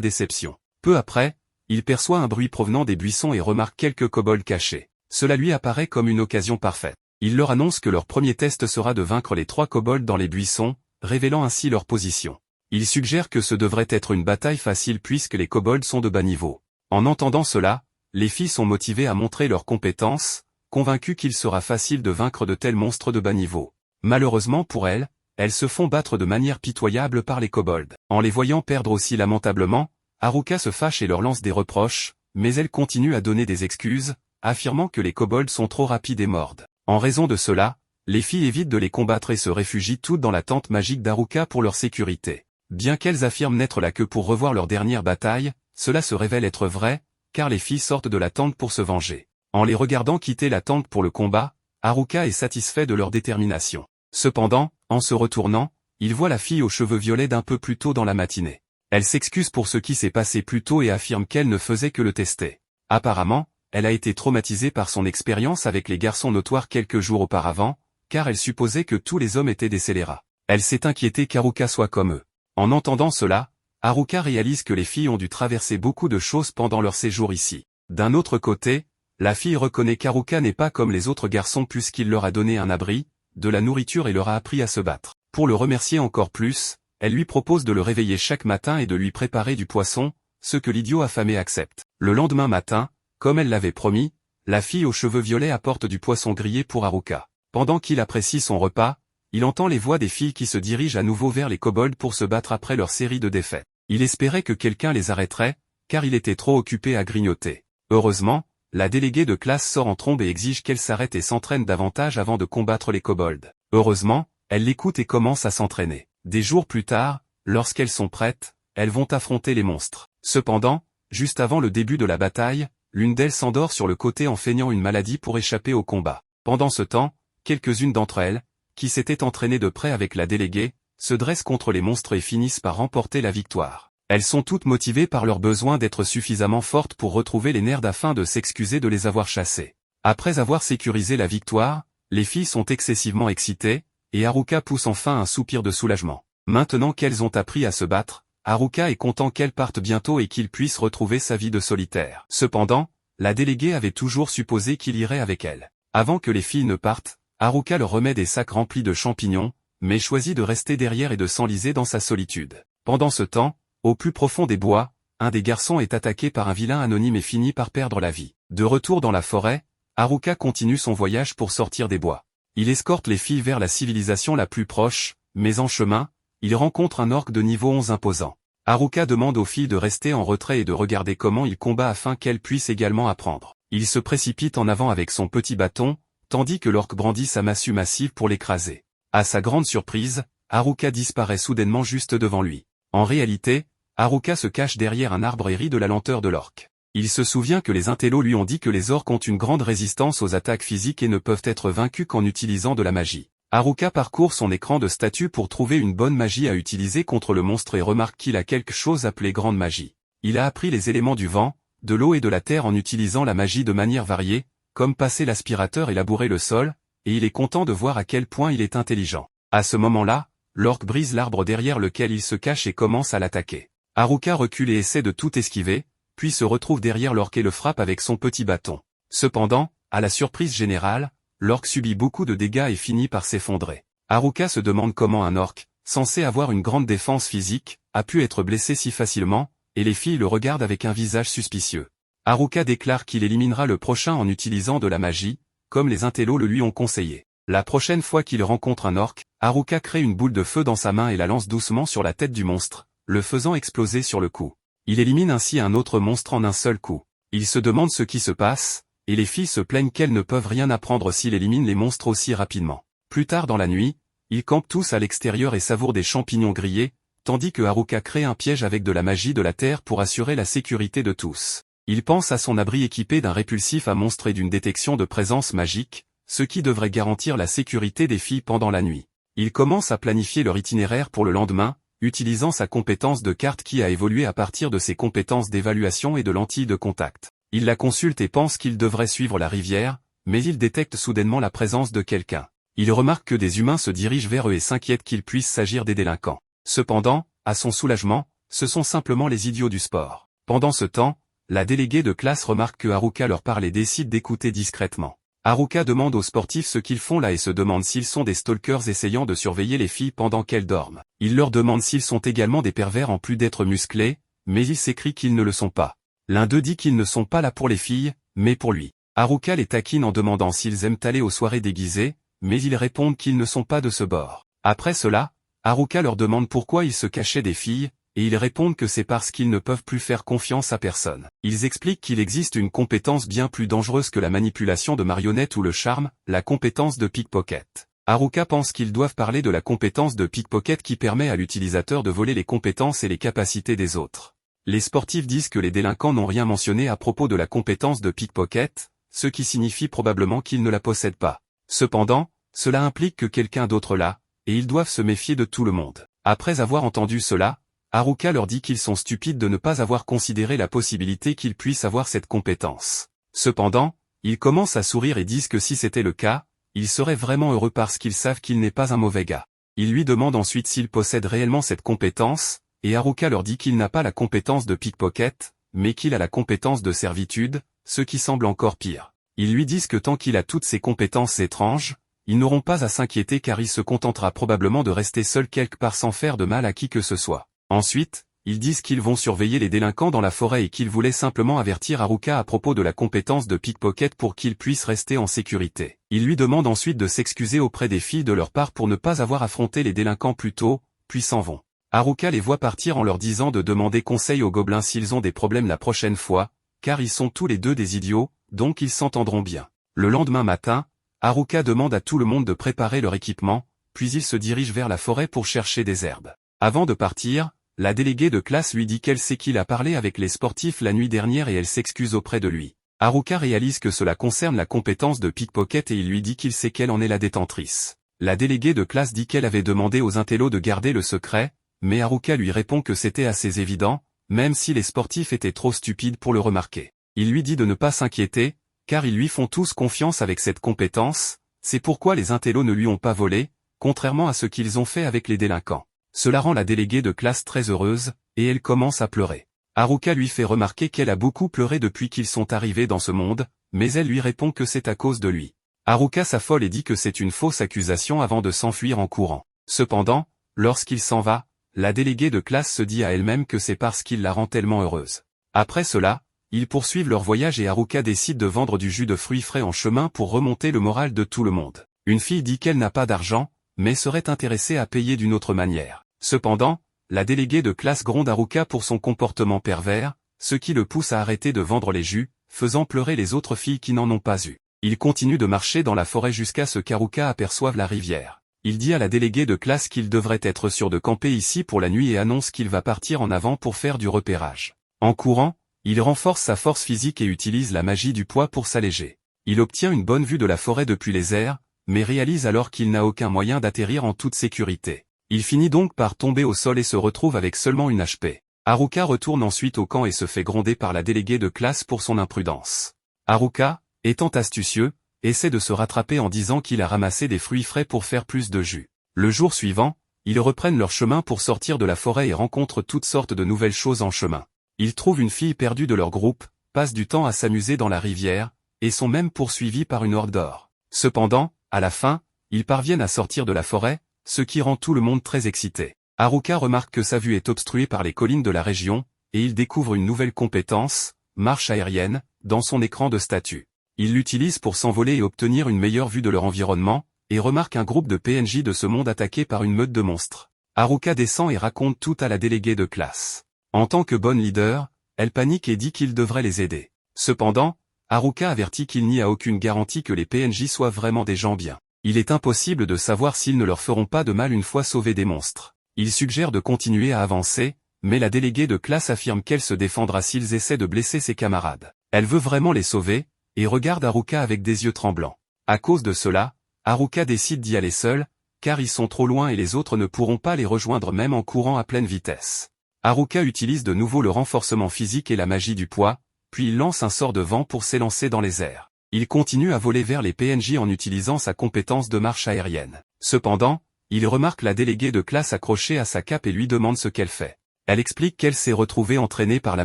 déception. Peu après, il perçoit un bruit provenant des buissons et remarque quelques kobolds cachés. Cela lui apparaît comme une occasion parfaite. Il leur annonce que leur premier test sera de vaincre les 3 kobolds dans les buissons, révélant ainsi leur position. Il suggère que ce devrait être une bataille facile puisque les kobolds sont de bas niveau. En entendant cela, les filles sont motivées à montrer leurs compétences, convaincues qu'il sera facile de vaincre de tels monstres de bas niveau. Malheureusement pour elles se font battre de manière pitoyable par les kobolds. En les voyant perdre aussi lamentablement, Haruka se fâche et leur lance des reproches, mais elle continue à donner des excuses, affirmant que les kobolds sont trop rapides et mordent. En raison de cela, les filles évitent de les combattre et se réfugient toutes dans la tente magique d'Haruka pour leur sécurité. Bien qu'elles affirment n'être là que pour revoir leur dernière bataille, cela se révèle être vrai, car les filles sortent de la tente pour se venger. En les regardant quitter la tente pour le combat, Haruka est satisfait de leur détermination. Cependant, en se retournant, il voit la fille aux cheveux violets d'un peu plus tôt dans la matinée. Elle s'excuse pour ce qui s'est passé plus tôt et affirme qu'elle ne faisait que le tester. Apparemment, elle a été traumatisée par son expérience avec les garçons notoires quelques jours auparavant, car elle supposait que tous les hommes étaient des scélérats. Elle s'est inquiétée qu'Haruka soit comme eux. En entendant cela, Haruka réalise que les filles ont dû traverser beaucoup de choses pendant leur séjour ici. D'un autre côté, la fille reconnaît qu'Haruka n'est pas comme les autres garçons puisqu'il leur a donné un abri, de la nourriture et leur a appris à se battre. Pour le remercier encore plus, elle lui propose de le réveiller chaque matin et de lui préparer du poisson, ce que l'idiot affamé accepte. Le lendemain matin, comme elle l'avait promis, la fille aux cheveux violets apporte du poisson grillé pour Haruka. Pendant qu'il apprécie son repas, il entend les voix des filles qui se dirigent à nouveau vers les kobolds pour se battre après leur série de défaites. Il espérait que quelqu'un les arrêterait, car il était trop occupé à grignoter. Heureusement, la déléguée de classe sort en trombe et exige qu'elle s'arrête et s'entraîne davantage avant de combattre les kobolds. Heureusement, elle l'écoute et commence à s'entraîner. Des jours plus tard, lorsqu'elles sont prêtes, elles vont affronter les monstres. Cependant, juste avant le début de la bataille, l'une d'elles s'endort sur le côté en feignant une maladie pour échapper au combat. Pendant ce temps, quelques-unes d'entre elles, qui s'étaient entraînées de près avec la déléguée, se dressent contre les monstres et finissent par remporter la victoire. Elles sont toutes motivées par leur besoin d'être suffisamment fortes pour retrouver les nerfs afin de s'excuser de les avoir chassées. Après avoir sécurisé la victoire, les filles sont excessivement excitées, et Haruka pousse enfin un soupir de soulagement. Maintenant qu'elles ont appris à se battre, Haruka est content qu'elles partent bientôt et qu'il puisse retrouver sa vie de solitaire. Cependant, la déléguée avait toujours supposé qu'il irait avec elle. Avant que les filles ne partent, Haruka leur remet des sacs remplis de champignons, mais choisit de rester derrière et de s'enliser dans sa solitude. Pendant ce temps, au plus profond des bois, un des garçons est attaqué par un vilain anonyme et finit par perdre la vie. De retour dans la forêt, Haruka continue son voyage pour sortir des bois. Il escorte les filles vers la civilisation la plus proche, mais en chemin, il rencontre un orc de niveau 11 imposant. Haruka demande aux filles de rester en retrait et de regarder comment il combat afin qu'elles puissent également apprendre. Il se précipite en avant avec son petit bâton, tandis que l'orc brandit sa massue massive pour l'écraser. À sa grande surprise, Haruka disparaît soudainement juste devant lui. En réalité, Haruka se cache derrière un arbre et rit de la lenteur de l'orc. Il se souvient que les intellos lui ont dit que les orcs ont une grande résistance aux attaques physiques et ne peuvent être vaincus qu'en utilisant de la magie. Haruka parcourt son écran de statut pour trouver une bonne magie à utiliser contre le monstre et remarque qu'il a quelque chose appelé grande magie. Il a appris les éléments du vent, de l'eau et de la terre en utilisant la magie de manière variée, comme passer l'aspirateur et labourer le sol, et il est content de voir à quel point il est intelligent. À ce moment-là, l'orc brise l'arbre derrière lequel il se cache et commence à l'attaquer. Haruka recule et essaie de tout esquiver, puis se retrouve derrière l'orc et le frappe avec son petit bâton. Cependant, à la surprise générale, l'orc subit beaucoup de dégâts et finit par s'effondrer. Haruka se demande comment un orc, censé avoir une grande défense physique, a pu être blessé si facilement, et les filles le regardent avec un visage suspicieux. Haruka déclare qu'il éliminera le prochain en utilisant de la magie, comme les intellos le lui ont conseillé. La prochaine fois qu'il rencontre un orc, Haruka crée une boule de feu dans sa main et la lance doucement sur la tête du monstre, le faisant exploser sur le coup. Il élimine ainsi un autre monstre en un seul coup. Il se demande ce qui se passe, et les filles se plaignent qu'elles ne peuvent rien apprendre s'il élimine les monstres aussi rapidement. Plus tard dans la nuit, ils campent tous à l'extérieur et savourent des champignons grillés, tandis que Haruka crée un piège avec de la magie de la terre pour assurer la sécurité de tous. Il pense à son abri équipé d'un répulsif à monstres et d'une détection de présence magique, ce qui devrait garantir la sécurité des filles pendant la nuit. Il commence à planifier leur itinéraire pour le lendemain, utilisant sa compétence de carte qui a évolué à partir de ses compétences d'évaluation et de lentilles de contact. Il la consulte et pense qu'il devrait suivre la rivière, mais il détecte soudainement la présence de quelqu'un. Il remarque que des humains se dirigent vers eux et s'inquiète qu'il puisse s'agir des délinquants. Cependant, à son soulagement, ce sont simplement les idiots du sport. Pendant ce temps, la déléguée de classe remarque que Haruka leur parle et décide d'écouter discrètement. Haruka demande aux sportifs ce qu'ils font là et se demande s'ils sont des stalkers essayant de surveiller les filles pendant qu'elles dorment. Il leur demande s'ils sont également des pervers en plus d'être musclés, mais il s'écrit qu'ils ne le sont pas. L'un d'eux dit qu'ils ne sont pas là pour les filles, mais pour lui. Haruka les taquine en demandant s'ils aiment aller aux soirées déguisées, mais ils répondent qu'ils ne sont pas de ce bord. Après cela, Haruka leur demande pourquoi ils se cachaient des filles, et ils répondent que c'est parce qu'ils ne peuvent plus faire confiance à personne. Ils expliquent qu'il existe une compétence bien plus dangereuse que la manipulation de marionnettes ou le charme, la compétence de pickpocket. Haruka pense qu'ils doivent parler de la compétence de pickpocket qui permet à l'utilisateur de voler les compétences et les capacités des autres. Les sportifs disent que les délinquants n'ont rien mentionné à propos de la compétence de pickpocket, ce qui signifie probablement qu'ils ne la possèdent pas. Cependant, cela implique que quelqu'un d'autre l'a, et ils doivent se méfier de tout le monde. Après avoir entendu cela, Haruka leur dit qu'ils sont stupides de ne pas avoir considéré la possibilité qu'ils puissent avoir cette compétence. Cependant, ils commencent à sourire et disent que si c'était le cas, ils seraient vraiment heureux parce qu'ils savent qu'il n'est pas un mauvais gars. Ils lui demandent ensuite s'il possède réellement cette compétence, et Haruka leur dit qu'il n'a pas la compétence de pickpocket, mais qu'il a la compétence de servitude, ce qui semble encore pire. Ils lui disent que tant qu'il a toutes ces compétences étranges, ils n'auront pas à s'inquiéter car il se contentera probablement de rester seul quelque part sans faire de mal à qui que ce soit. Ensuite, ils disent qu'ils vont surveiller les délinquants dans la forêt et qu'ils voulaient simplement avertir Haruka à propos de la compétence de pickpocket pour qu'il puisse rester en sécurité. Ils lui demandent ensuite de s'excuser auprès des filles de leur part pour ne pas avoir affronté les délinquants plus tôt, puis s'en vont. Haruka les voit partir en leur disant de demander conseil aux gobelins s'ils ont des problèmes la prochaine fois, car ils sont tous les deux des idiots, donc ils s'entendront bien. Le lendemain matin, Haruka demande à tout le monde de préparer leur équipement, puis ils se dirigent vers la forêt pour chercher des herbes. Avant de partir, la déléguée de classe lui dit qu'elle sait qu'il a parlé avec les sportifs la nuit dernière et elle s'excuse auprès de lui. Haruka réalise que cela concerne la compétence de pickpocket et il lui dit qu'il sait qu'elle en est la détentrice. La déléguée de classe dit qu'elle avait demandé aux intellos de garder le secret, mais Haruka lui répond que c'était assez évident, même si les sportifs étaient trop stupides pour le remarquer. Il lui dit de ne pas s'inquiéter, car ils lui font tous confiance avec cette compétence, c'est pourquoi les intellos ne lui ont pas volé, contrairement à ce qu'ils ont fait avec les délinquants. Cela rend la déléguée de classe très heureuse, et elle commence à pleurer. Haruka lui fait remarquer qu'elle a beaucoup pleuré depuis qu'ils sont arrivés dans ce monde, mais elle lui répond que c'est à cause de lui. Haruka s'affole et dit que c'est une fausse accusation avant de s'enfuir en courant. Cependant, lorsqu'il s'en va, la déléguée de classe se dit à elle-même que c'est parce qu'il la rend tellement heureuse. Après cela, ils poursuivent leur voyage et Haruka décide de vendre du jus de fruits frais en chemin pour remonter le moral de tout le monde. Une fille dit qu'elle n'a pas d'argent, mais serait intéressée à payer d'une autre manière. Cependant, la déléguée de classe gronde Haruka pour son comportement pervers, ce qui le pousse à arrêter de vendre les jus, faisant pleurer les autres filles qui n'en ont pas eu. Il continue de marcher dans la forêt jusqu'à ce qu'Haruka aperçoive la rivière. Il dit à la déléguée de classe qu'il devrait être sûr de camper ici pour la nuit et annonce qu'il va partir en avant pour faire du repérage. En courant, il renforce sa force physique et utilise la magie du poids pour s'alléger. Il obtient une bonne vue de la forêt depuis les airs, mais réalise alors qu'il n'a aucun moyen d'atterrir en toute sécurité. Il finit donc par tomber au sol et se retrouve avec seulement une HP. Haruka retourne ensuite au camp et se fait gronder par la déléguée de classe pour son imprudence. Haruka, étant astucieux, essaie de se rattraper en disant qu'il a ramassé des fruits frais pour faire plus de jus. Le jour suivant, ils reprennent leur chemin pour sortir de la forêt et rencontrent toutes sortes de nouvelles choses en chemin. Ils trouvent une fille perdue de leur groupe, passent du temps à s'amuser dans la rivière, et sont même poursuivis par une horde d'or. Cependant, à la fin, ils parviennent à sortir de la forêt, ce qui rend tout le monde très excité. Haruka remarque que sa vue est obstruée par les collines de la région, et il découvre une nouvelle compétence, marche aérienne, dans son écran de statut. Il l'utilise pour s'envoler et obtenir une meilleure vue de leur environnement, et remarque un groupe de PNJ de ce monde attaqué par une meute de monstres. Haruka descend et raconte tout à la déléguée de classe. En tant que bonne leader, elle panique et dit qu'il devrait les aider. Cependant, Haruka avertit qu'il n'y a aucune garantie que les PNJ soient vraiment des gens bien. Il est impossible de savoir s'ils ne leur feront pas de mal une fois sauvés des monstres. Il suggère de continuer à avancer, mais la déléguée de classe affirme qu'elle se défendra s'ils essaient de blesser ses camarades. Elle veut vraiment les sauver, et regarde Haruka avec des yeux tremblants. À cause de cela, Haruka décide d'y aller seule, car ils sont trop loin et les autres ne pourront pas les rejoindre même en courant à pleine vitesse. Haruka utilise de nouveau le renforcement physique et la magie du poids, puis il lance un sort de vent pour s'élancer dans les airs. Il continue à voler vers les PNJ en utilisant sa compétence de marche aérienne. Cependant, il remarque la déléguée de classe accrochée à sa cape et lui demande ce qu'elle fait. Elle explique qu'elle s'est retrouvée entraînée par la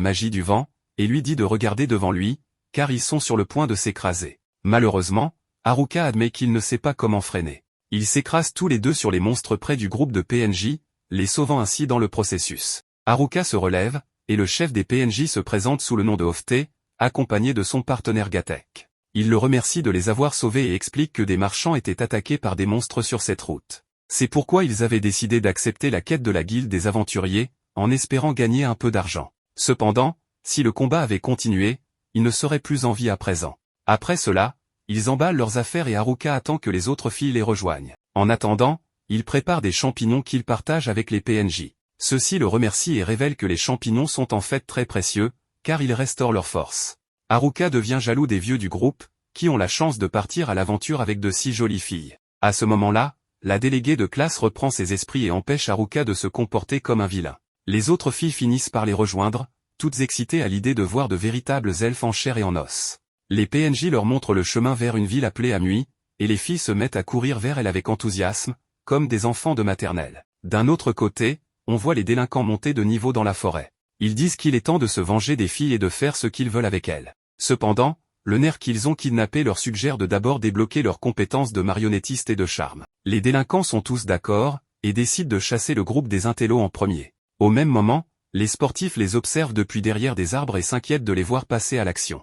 magie du vent, et lui dit de regarder devant lui, car ils sont sur le point de s'écraser. Malheureusement, Haruka admet qu'il ne sait pas comment freiner. Ils s'écrasent tous les deux sur les monstres près du groupe de PNJ, les sauvant ainsi dans le processus. Haruka se relève, et le chef des PNJ se présente sous le nom de Ofte, accompagné de son partenaire Gatek. Il le remercie de les avoir sauvés et explique que des marchands étaient attaqués par des monstres sur cette route. C'est pourquoi ils avaient décidé d'accepter la quête de la guilde des aventuriers, en espérant gagner un peu d'argent. Cependant, si le combat avait continué, ils ne seraient plus en vie à présent. Après cela, ils emballent leurs affaires et Haruka attend que les autres filles les rejoignent. En attendant, ils préparent des champignons qu'ils partagent avec les PNJ. Ceux-ci le remercient et révèlent que les champignons sont en fait très précieux, car ils restaurent leur force. Haruka devient jaloux des vieux du groupe, qui ont la chance de partir à l'aventure avec de si jolies filles. À ce moment-là, la déléguée de classe reprend ses esprits et empêche Haruka de se comporter comme un vilain. Les autres filles finissent par les rejoindre, toutes excitées à l'idée de voir de véritables elfes en chair et en os. Les PNJ leur montrent le chemin vers une ville appelée Amui, et les filles se mettent à courir vers elle avec enthousiasme, comme des enfants de maternelle. D'un autre côté, on voit les délinquants monter de niveau dans la forêt. Ils disent qu'il est temps de se venger des filles et de faire ce qu'ils veulent avec elles. Cependant, le nerf qu'ils ont kidnappé leur suggère de d'abord débloquer leurs compétences de marionnettiste et de charme. Les délinquants sont tous d'accord, et décident de chasser le groupe des intellos en premier. Au même moment, les sportifs les observent depuis derrière des arbres et s'inquiètent de les voir passer à l'action.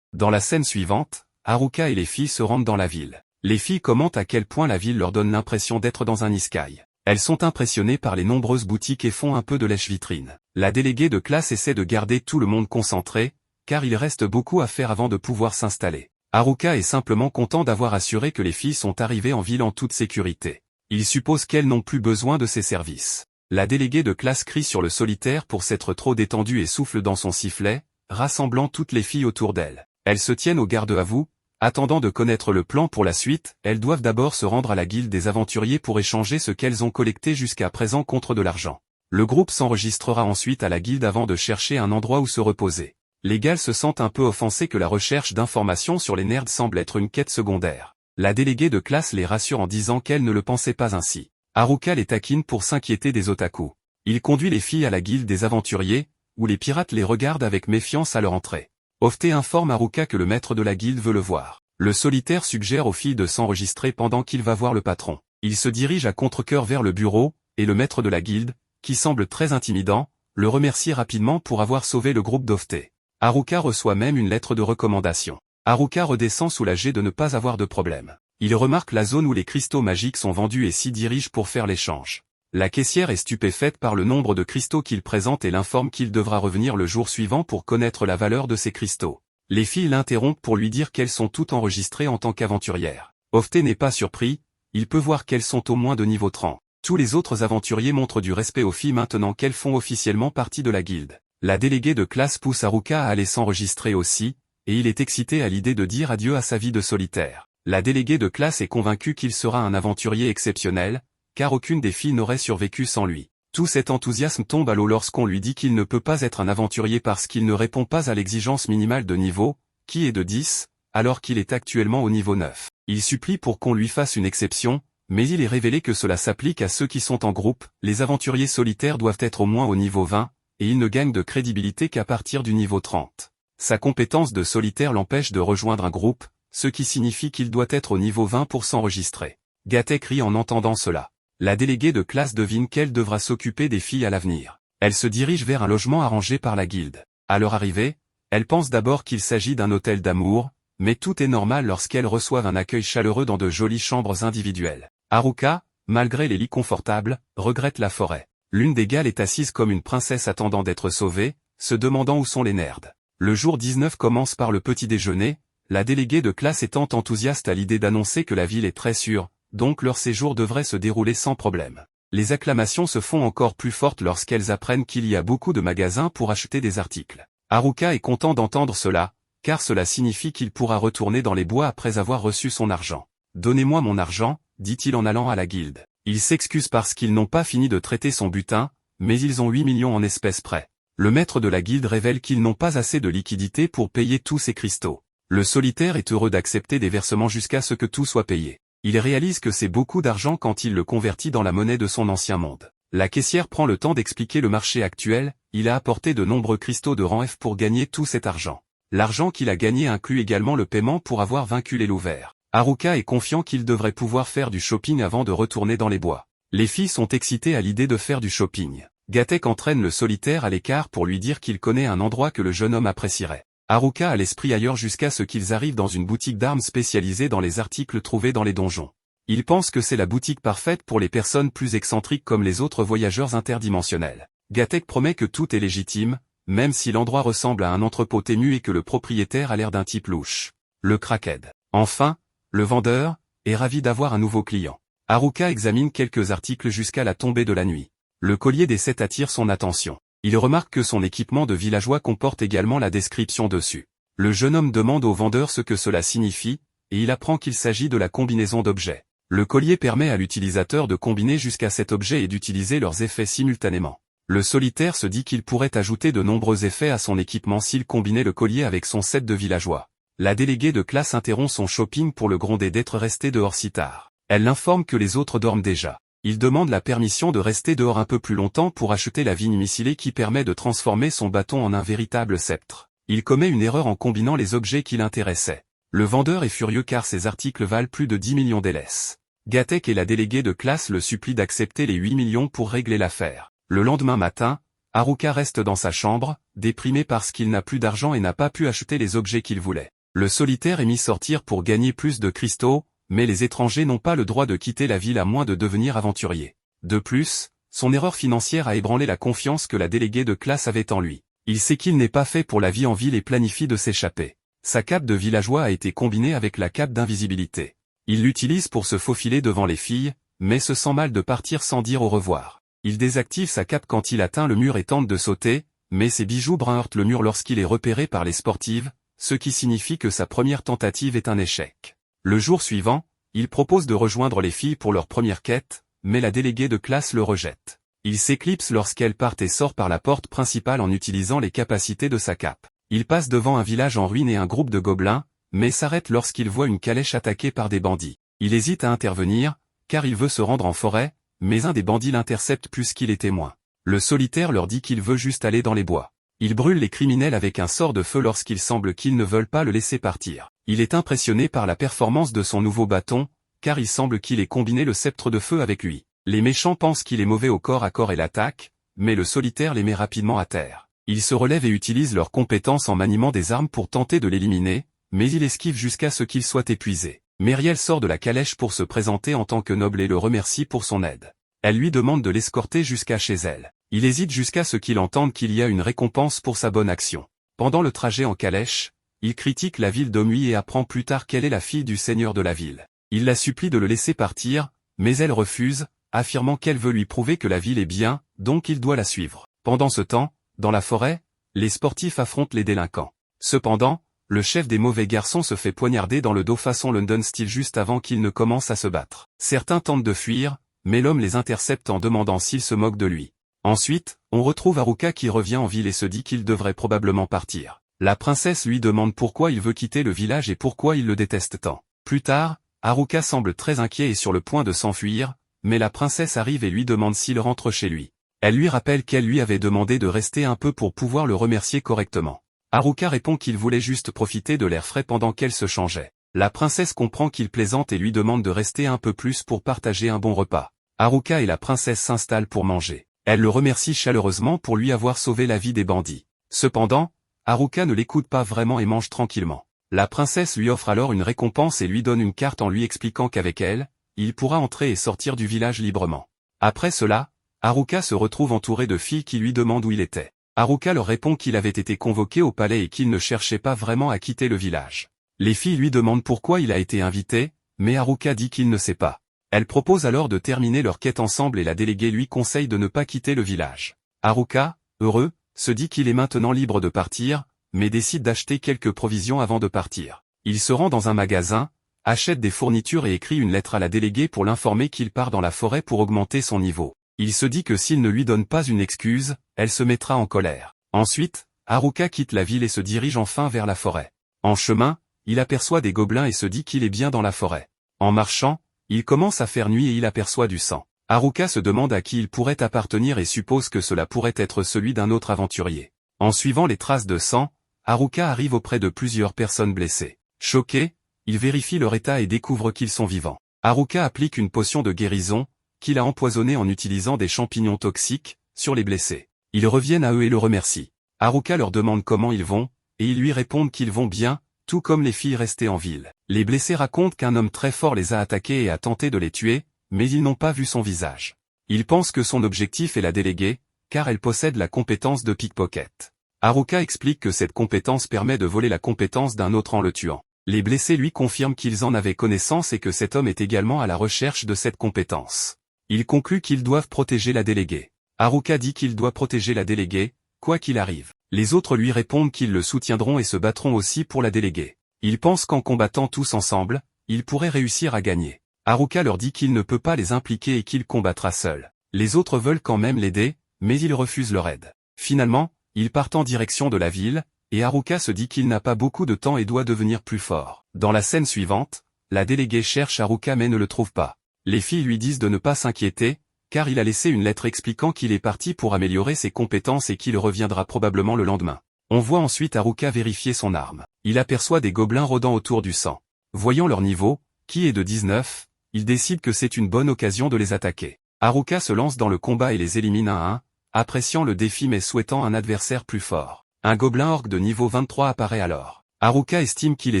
Dans la scène suivante, Haruka et les filles se rendent dans la ville. Les filles commentent à quel point la ville leur donne l'impression d'être dans un isekai. Elles sont impressionnées par les nombreuses boutiques et font un peu de lèche-vitrine. La déléguée de classe essaie de garder tout le monde concentré, car il reste beaucoup à faire avant de pouvoir s'installer. Haruka est simplement content d'avoir assuré que les filles sont arrivées en ville en toute sécurité. Il suppose qu'elles n'ont plus besoin de ses services. La déléguée de classe crie sur le solitaire pour s'être trop détendue et souffle dans son sifflet, rassemblant toutes les filles autour d'elle. Elles se tiennent au garde-à-vous, attendant de connaître le plan pour la suite. Elles doivent d'abord se rendre à la guilde des aventuriers pour échanger ce qu'elles ont collecté jusqu'à présent contre de l'argent. Le groupe s'enregistrera ensuite à la guilde avant de chercher un endroit où se reposer. Les gals se sentent un peu offensés que la recherche d'informations sur les nerds semble être une quête secondaire. La déléguée de classe les rassure en disant qu'elle ne le pensait pas ainsi. Haruka les taquine pour s'inquiéter des otaku. Il conduit les filles à la guilde des aventuriers, où les pirates les regardent avec méfiance à leur entrée. Ofte informe Haruka que le maître de la guilde veut le voir. Le solitaire suggère aux filles de s'enregistrer pendant qu'il va voir le patron. Il se dirige à contre-cœur vers le bureau, et le maître de la guilde, qui semble très intimidant, le remercie rapidement pour avoir sauvé le groupe d'Ofte. Haruka reçoit même une lettre de recommandation. Haruka redescend soulagé de ne pas avoir de problème. Il remarque la zone où les cristaux magiques sont vendus et s'y dirige pour faire l'échange. La caissière est stupéfaite par le nombre de cristaux qu'il présente et l'informe qu'il devra revenir le jour suivant pour connaître la valeur de ces cristaux. Les filles l'interrompent pour lui dire qu'elles sont toutes enregistrées en tant qu'aventurières. Ofte n'est pas surpris, il peut voir qu'elles sont au moins de niveau 30. Tous les autres aventuriers montrent du respect aux filles maintenant qu'elles font officiellement partie de la guilde. La déléguée de classe pousse Haruka à aller s'enregistrer aussi, et il est excité à l'idée de dire adieu à sa vie de solitaire. La déléguée de classe est convaincue qu'il sera un aventurier exceptionnel, car aucune des filles n'aurait survécu sans lui. Tout cet enthousiasme tombe à l'eau lorsqu'on lui dit qu'il ne peut pas être un aventurier parce qu'il ne répond pas à l'exigence minimale de niveau, qui est de 10, alors qu'il est actuellement au niveau 9. Il supplie pour qu'on lui fasse une exception, mais il est révélé que cela s'applique à ceux qui sont en groupe. Les aventuriers solitaires doivent être au moins au niveau 20, et il ne gagne de crédibilité qu'à partir du niveau 30. Sa compétence de solitaire l'empêche de rejoindre un groupe, ce qui signifie qu'il doit être au niveau 20 pour s'enregistrer. Gatek rit en entendant cela. La déléguée de classe devine qu'elle devra s'occuper des filles à l'avenir. Elle se dirige vers un logement arrangé par la guilde. À leur arrivée, elle pense d'abord qu'il s'agit d'un hôtel d'amour, mais tout est normal lorsqu'elles reçoivent un accueil chaleureux dans de jolies chambres individuelles. Haruka, malgré les lits confortables, regrette la forêt. L'une des gals est assise comme une princesse attendant d'être sauvée, se demandant où sont les nerds. Le jour 19 commence par le petit déjeuner, la déléguée de classe étant enthousiaste à l'idée d'annoncer que la ville est très sûre, donc leur séjour devrait se dérouler sans problème. Les acclamations se font encore plus fortes lorsqu'elles apprennent qu'il y a beaucoup de magasins pour acheter des articles. Haruka est content d'entendre cela, car cela signifie qu'il pourra retourner dans les bois après avoir reçu son argent. « Donnez-moi mon argent », dit-il en allant à la guilde. Il s'excuse parce qu'ils n'ont pas fini de traiter son butin, mais ils ont 8 millions en espèces près. Le maître de la guilde révèle qu'ils n'ont pas assez de liquidités pour payer tous ces cristaux. Le solitaire est heureux d'accepter des versements jusqu'à ce que tout soit payé. Il réalise que c'est beaucoup d'argent quand il le convertit dans la monnaie de son ancien monde. La caissière prend le temps d'expliquer le marché actuel, il a apporté de nombreux cristaux de rang F pour gagner tout cet argent. L'argent qu'il a gagné inclut également le paiement pour avoir vaincu les loups verts. Haruka est confiant qu'il devrait pouvoir faire du shopping avant de retourner dans les bois. Les filles sont excitées à l'idée de faire du shopping. Gatek entraîne le solitaire à l'écart pour lui dire qu'il connaît un endroit que le jeune homme apprécierait. Haruka a l'esprit ailleurs jusqu'à ce qu'ils arrivent dans une boutique d'armes spécialisée dans les articles trouvés dans les donjons. Il pense que c'est la boutique parfaite pour les personnes plus excentriques comme les autres voyageurs interdimensionnels. Gatek promet que tout est légitime, même si l'endroit ressemble à un entrepôt ténu et que le propriétaire a l'air d'un type louche. Le crackhead. Enfin, le vendeur est ravi d'avoir un nouveau client. Haruka examine quelques articles jusqu'à la tombée de la nuit. Le collier des 7 attire son attention. Il remarque que son équipement de villageois comporte également la description dessus. Le jeune homme demande au vendeur ce que cela signifie, et il apprend qu'il s'agit de la combinaison d'objets. Le collier permet à l'utilisateur de combiner jusqu'à 7 objets et d'utiliser leurs effets simultanément. Le solitaire se dit qu'il pourrait ajouter de nombreux effets à son équipement s'il combinait le collier avec son set de villageois. La déléguée de classe interrompt son shopping pour le gronder d'être resté dehors si tard. Elle l'informe que les autres dorment déjà. Il demande la permission de rester dehors un peu plus longtemps pour acheter la vigne mucilée qui permet de transformer son bâton en un véritable sceptre. Il commet une erreur en combinant les objets qui l'intéressaient. Le vendeur est furieux car ses articles valent plus de 10 millions d'LS. Gatek et la déléguée de classe le supplient d'accepter les 8 millions pour régler l'affaire. Le lendemain matin, Haruka reste dans sa chambre, déprimé parce qu'il n'a plus d'argent et n'a pas pu acheter les objets qu'il voulait. Le solitaire est mis sortir pour gagner plus de cristaux, mais les étrangers n'ont pas le droit de quitter la ville à moins de devenir aventuriers. De plus, son erreur financière a ébranlé la confiance que la déléguée de classe avait en lui. Il sait qu'il n'est pas fait pour la vie en ville et planifie de s'échapper. Sa cape de villageois a été combinée avec la cape d'invisibilité. Il l'utilise pour se faufiler devant les filles, mais se sent mal de partir sans dire au revoir. Il désactive sa cape quand il atteint le mur et tente de sauter, mais ses bijoux bruns heurtent le mur lorsqu'il est repéré par les sportives, ce qui signifie que sa première tentative est un échec. Le jour suivant, il propose de rejoindre les filles pour leur première quête, mais la déléguée de classe le rejette. Il s'éclipse lorsqu'elle part et sort par la porte principale en utilisant les capacités de sa cape. Il passe devant un village en ruine et un groupe de gobelins, mais s'arrête lorsqu'il voit une calèche attaquée par des bandits. Il hésite à intervenir, car il veut se rendre en forêt, mais un des bandits l'intercepte puisqu'il est témoin. Le solitaire leur dit qu'il veut juste aller dans les bois. Il brûle les criminels avec un sort de feu lorsqu'il semble qu'ils ne veulent pas le laisser partir. Il est impressionné par la performance de son nouveau bâton, car il semble qu'il ait combiné le sceptre de feu avec lui. Les méchants pensent qu'il est mauvais au corps à corps et l'attaquent, mais le solitaire les met rapidement à terre. Ils se relèvent et utilisent leurs compétences en maniement des armes pour tenter de l'éliminer, mais il esquive jusqu'à ce qu'il soit épuisé. Myriel sort de la calèche pour se présenter en tant que noble et le remercie pour son aide. Elle lui demande de l'escorter jusqu'à chez elle. Il hésite jusqu'à ce qu'il entende qu'il y a une récompense pour sa bonne action. Pendant le trajet en calèche, il critique la ville d'Omui et apprend plus tard qu'elle est la fille du seigneur de la ville. Il la supplie de le laisser partir, mais elle refuse, affirmant qu'elle veut lui prouver que la ville est bien, donc il doit la suivre. Pendant ce temps, dans la forêt, les sportifs affrontent les délinquants. Cependant, le chef des mauvais garçons se fait poignarder dans le dos façon London Style juste avant qu'il ne commence à se battre. Certains tentent de fuir, mais l'homme les intercepte en demandant s'il se moque de lui. Ensuite, on retrouve Haruka qui revient en ville et se dit qu'il devrait probablement partir. La princesse lui demande pourquoi il veut quitter le village et pourquoi il le déteste tant. Plus tard, Haruka semble très inquiet et sur le point de s'enfuir, mais la princesse arrive et lui demande s'il rentre chez lui. Elle lui rappelle qu'elle lui avait demandé de rester un peu pour pouvoir le remercier correctement. Haruka répond qu'il voulait juste profiter de l'air frais pendant qu'elle se changeait. La princesse comprend qu'il plaisante et lui demande de rester un peu plus pour partager un bon repas. Haruka et la princesse s'installent pour manger. Elle le remercie chaleureusement pour lui avoir sauvé la vie des bandits. Cependant, Haruka ne l'écoute pas vraiment et mange tranquillement. La princesse lui offre alors une récompense et lui donne une carte en lui expliquant qu'avec elle, il pourra entrer et sortir du village librement. Après cela, Haruka se retrouve entouré de filles qui lui demandent où il était. Haruka leur répond qu'il avait été convoqué au palais et qu'il ne cherchait pas vraiment à quitter le village. Les filles lui demandent pourquoi il a été invité, mais Haruka dit qu'il ne sait pas. Elle propose alors de terminer leur quête ensemble et la déléguée lui conseille de ne pas quitter le village. Haruka, heureux, se dit qu'il est maintenant libre de partir, mais décide d'acheter quelques provisions avant de partir. Il se rend dans un magasin, achète des fournitures et écrit une lettre à la déléguée pour l'informer qu'il part dans la forêt pour augmenter son niveau. Il se dit que s'il ne lui donne pas une excuse, elle se mettra en colère. Ensuite, Haruka quitte la ville et se dirige enfin vers la forêt. En chemin, il aperçoit des gobelins et se dit qu'il est bien dans la forêt. En marchant, il commence à faire nuit et il aperçoit du sang. Haruka se demande à qui il pourrait appartenir et suppose que cela pourrait être celui d'un autre aventurier. En suivant les traces de sang, Haruka arrive auprès de plusieurs personnes blessées. Choqué, il vérifie leur état et découvre qu'ils sont vivants. Haruka applique une potion de guérison, qu'il a empoisonnée en utilisant des champignons toxiques, sur les blessés. Ils reviennent à eux et le remercient. Haruka leur demande comment ils vont, et ils lui répondent qu'ils vont bien, tout comme les filles restées en ville. Les blessés racontent qu'un homme très fort les a attaqués et a tenté de les tuer, mais ils n'ont pas vu son visage. Ils pensent que son objectif est la déléguée, car elle possède la compétence de pickpocket. Haruka explique que cette compétence permet de voler la compétence d'un autre en le tuant. Les blessés lui confirment qu'ils en avaient connaissance et que cet homme est également à la recherche de cette compétence. Il conclut qu'ils doivent protéger la déléguée. Haruka dit qu'il doit protéger la déléguée, quoi qu'il arrive. Les autres lui répondent qu'ils le soutiendront et se battront aussi pour la déléguée. Ils pensent qu'en combattant tous ensemble, ils pourraient réussir à gagner. Haruka leur dit qu'il ne peut pas les impliquer et qu'il combattra seul. Les autres veulent quand même l'aider, mais ils refusent leur aide. Finalement, ils partent en direction de la ville, et Haruka se dit qu'il n'a pas beaucoup de temps et doit devenir plus fort. Dans la scène suivante, la déléguée cherche Haruka mais ne le trouve pas. Les filles lui disent de ne pas s'inquiéter, car il a laissé une lettre expliquant qu'il est parti pour améliorer ses compétences et qu'il reviendra probablement le lendemain. On voit ensuite Haruka vérifier son arme. Il aperçoit des gobelins rôdant autour du sang. Voyant leur niveau, qui est de 19, il décide que c'est une bonne occasion de les attaquer. Haruka se lance dans le combat et les élimine un à un, appréciant le défi mais souhaitant un adversaire plus fort. Un gobelin orc de niveau 23 apparaît alors. Haruka estime qu'il est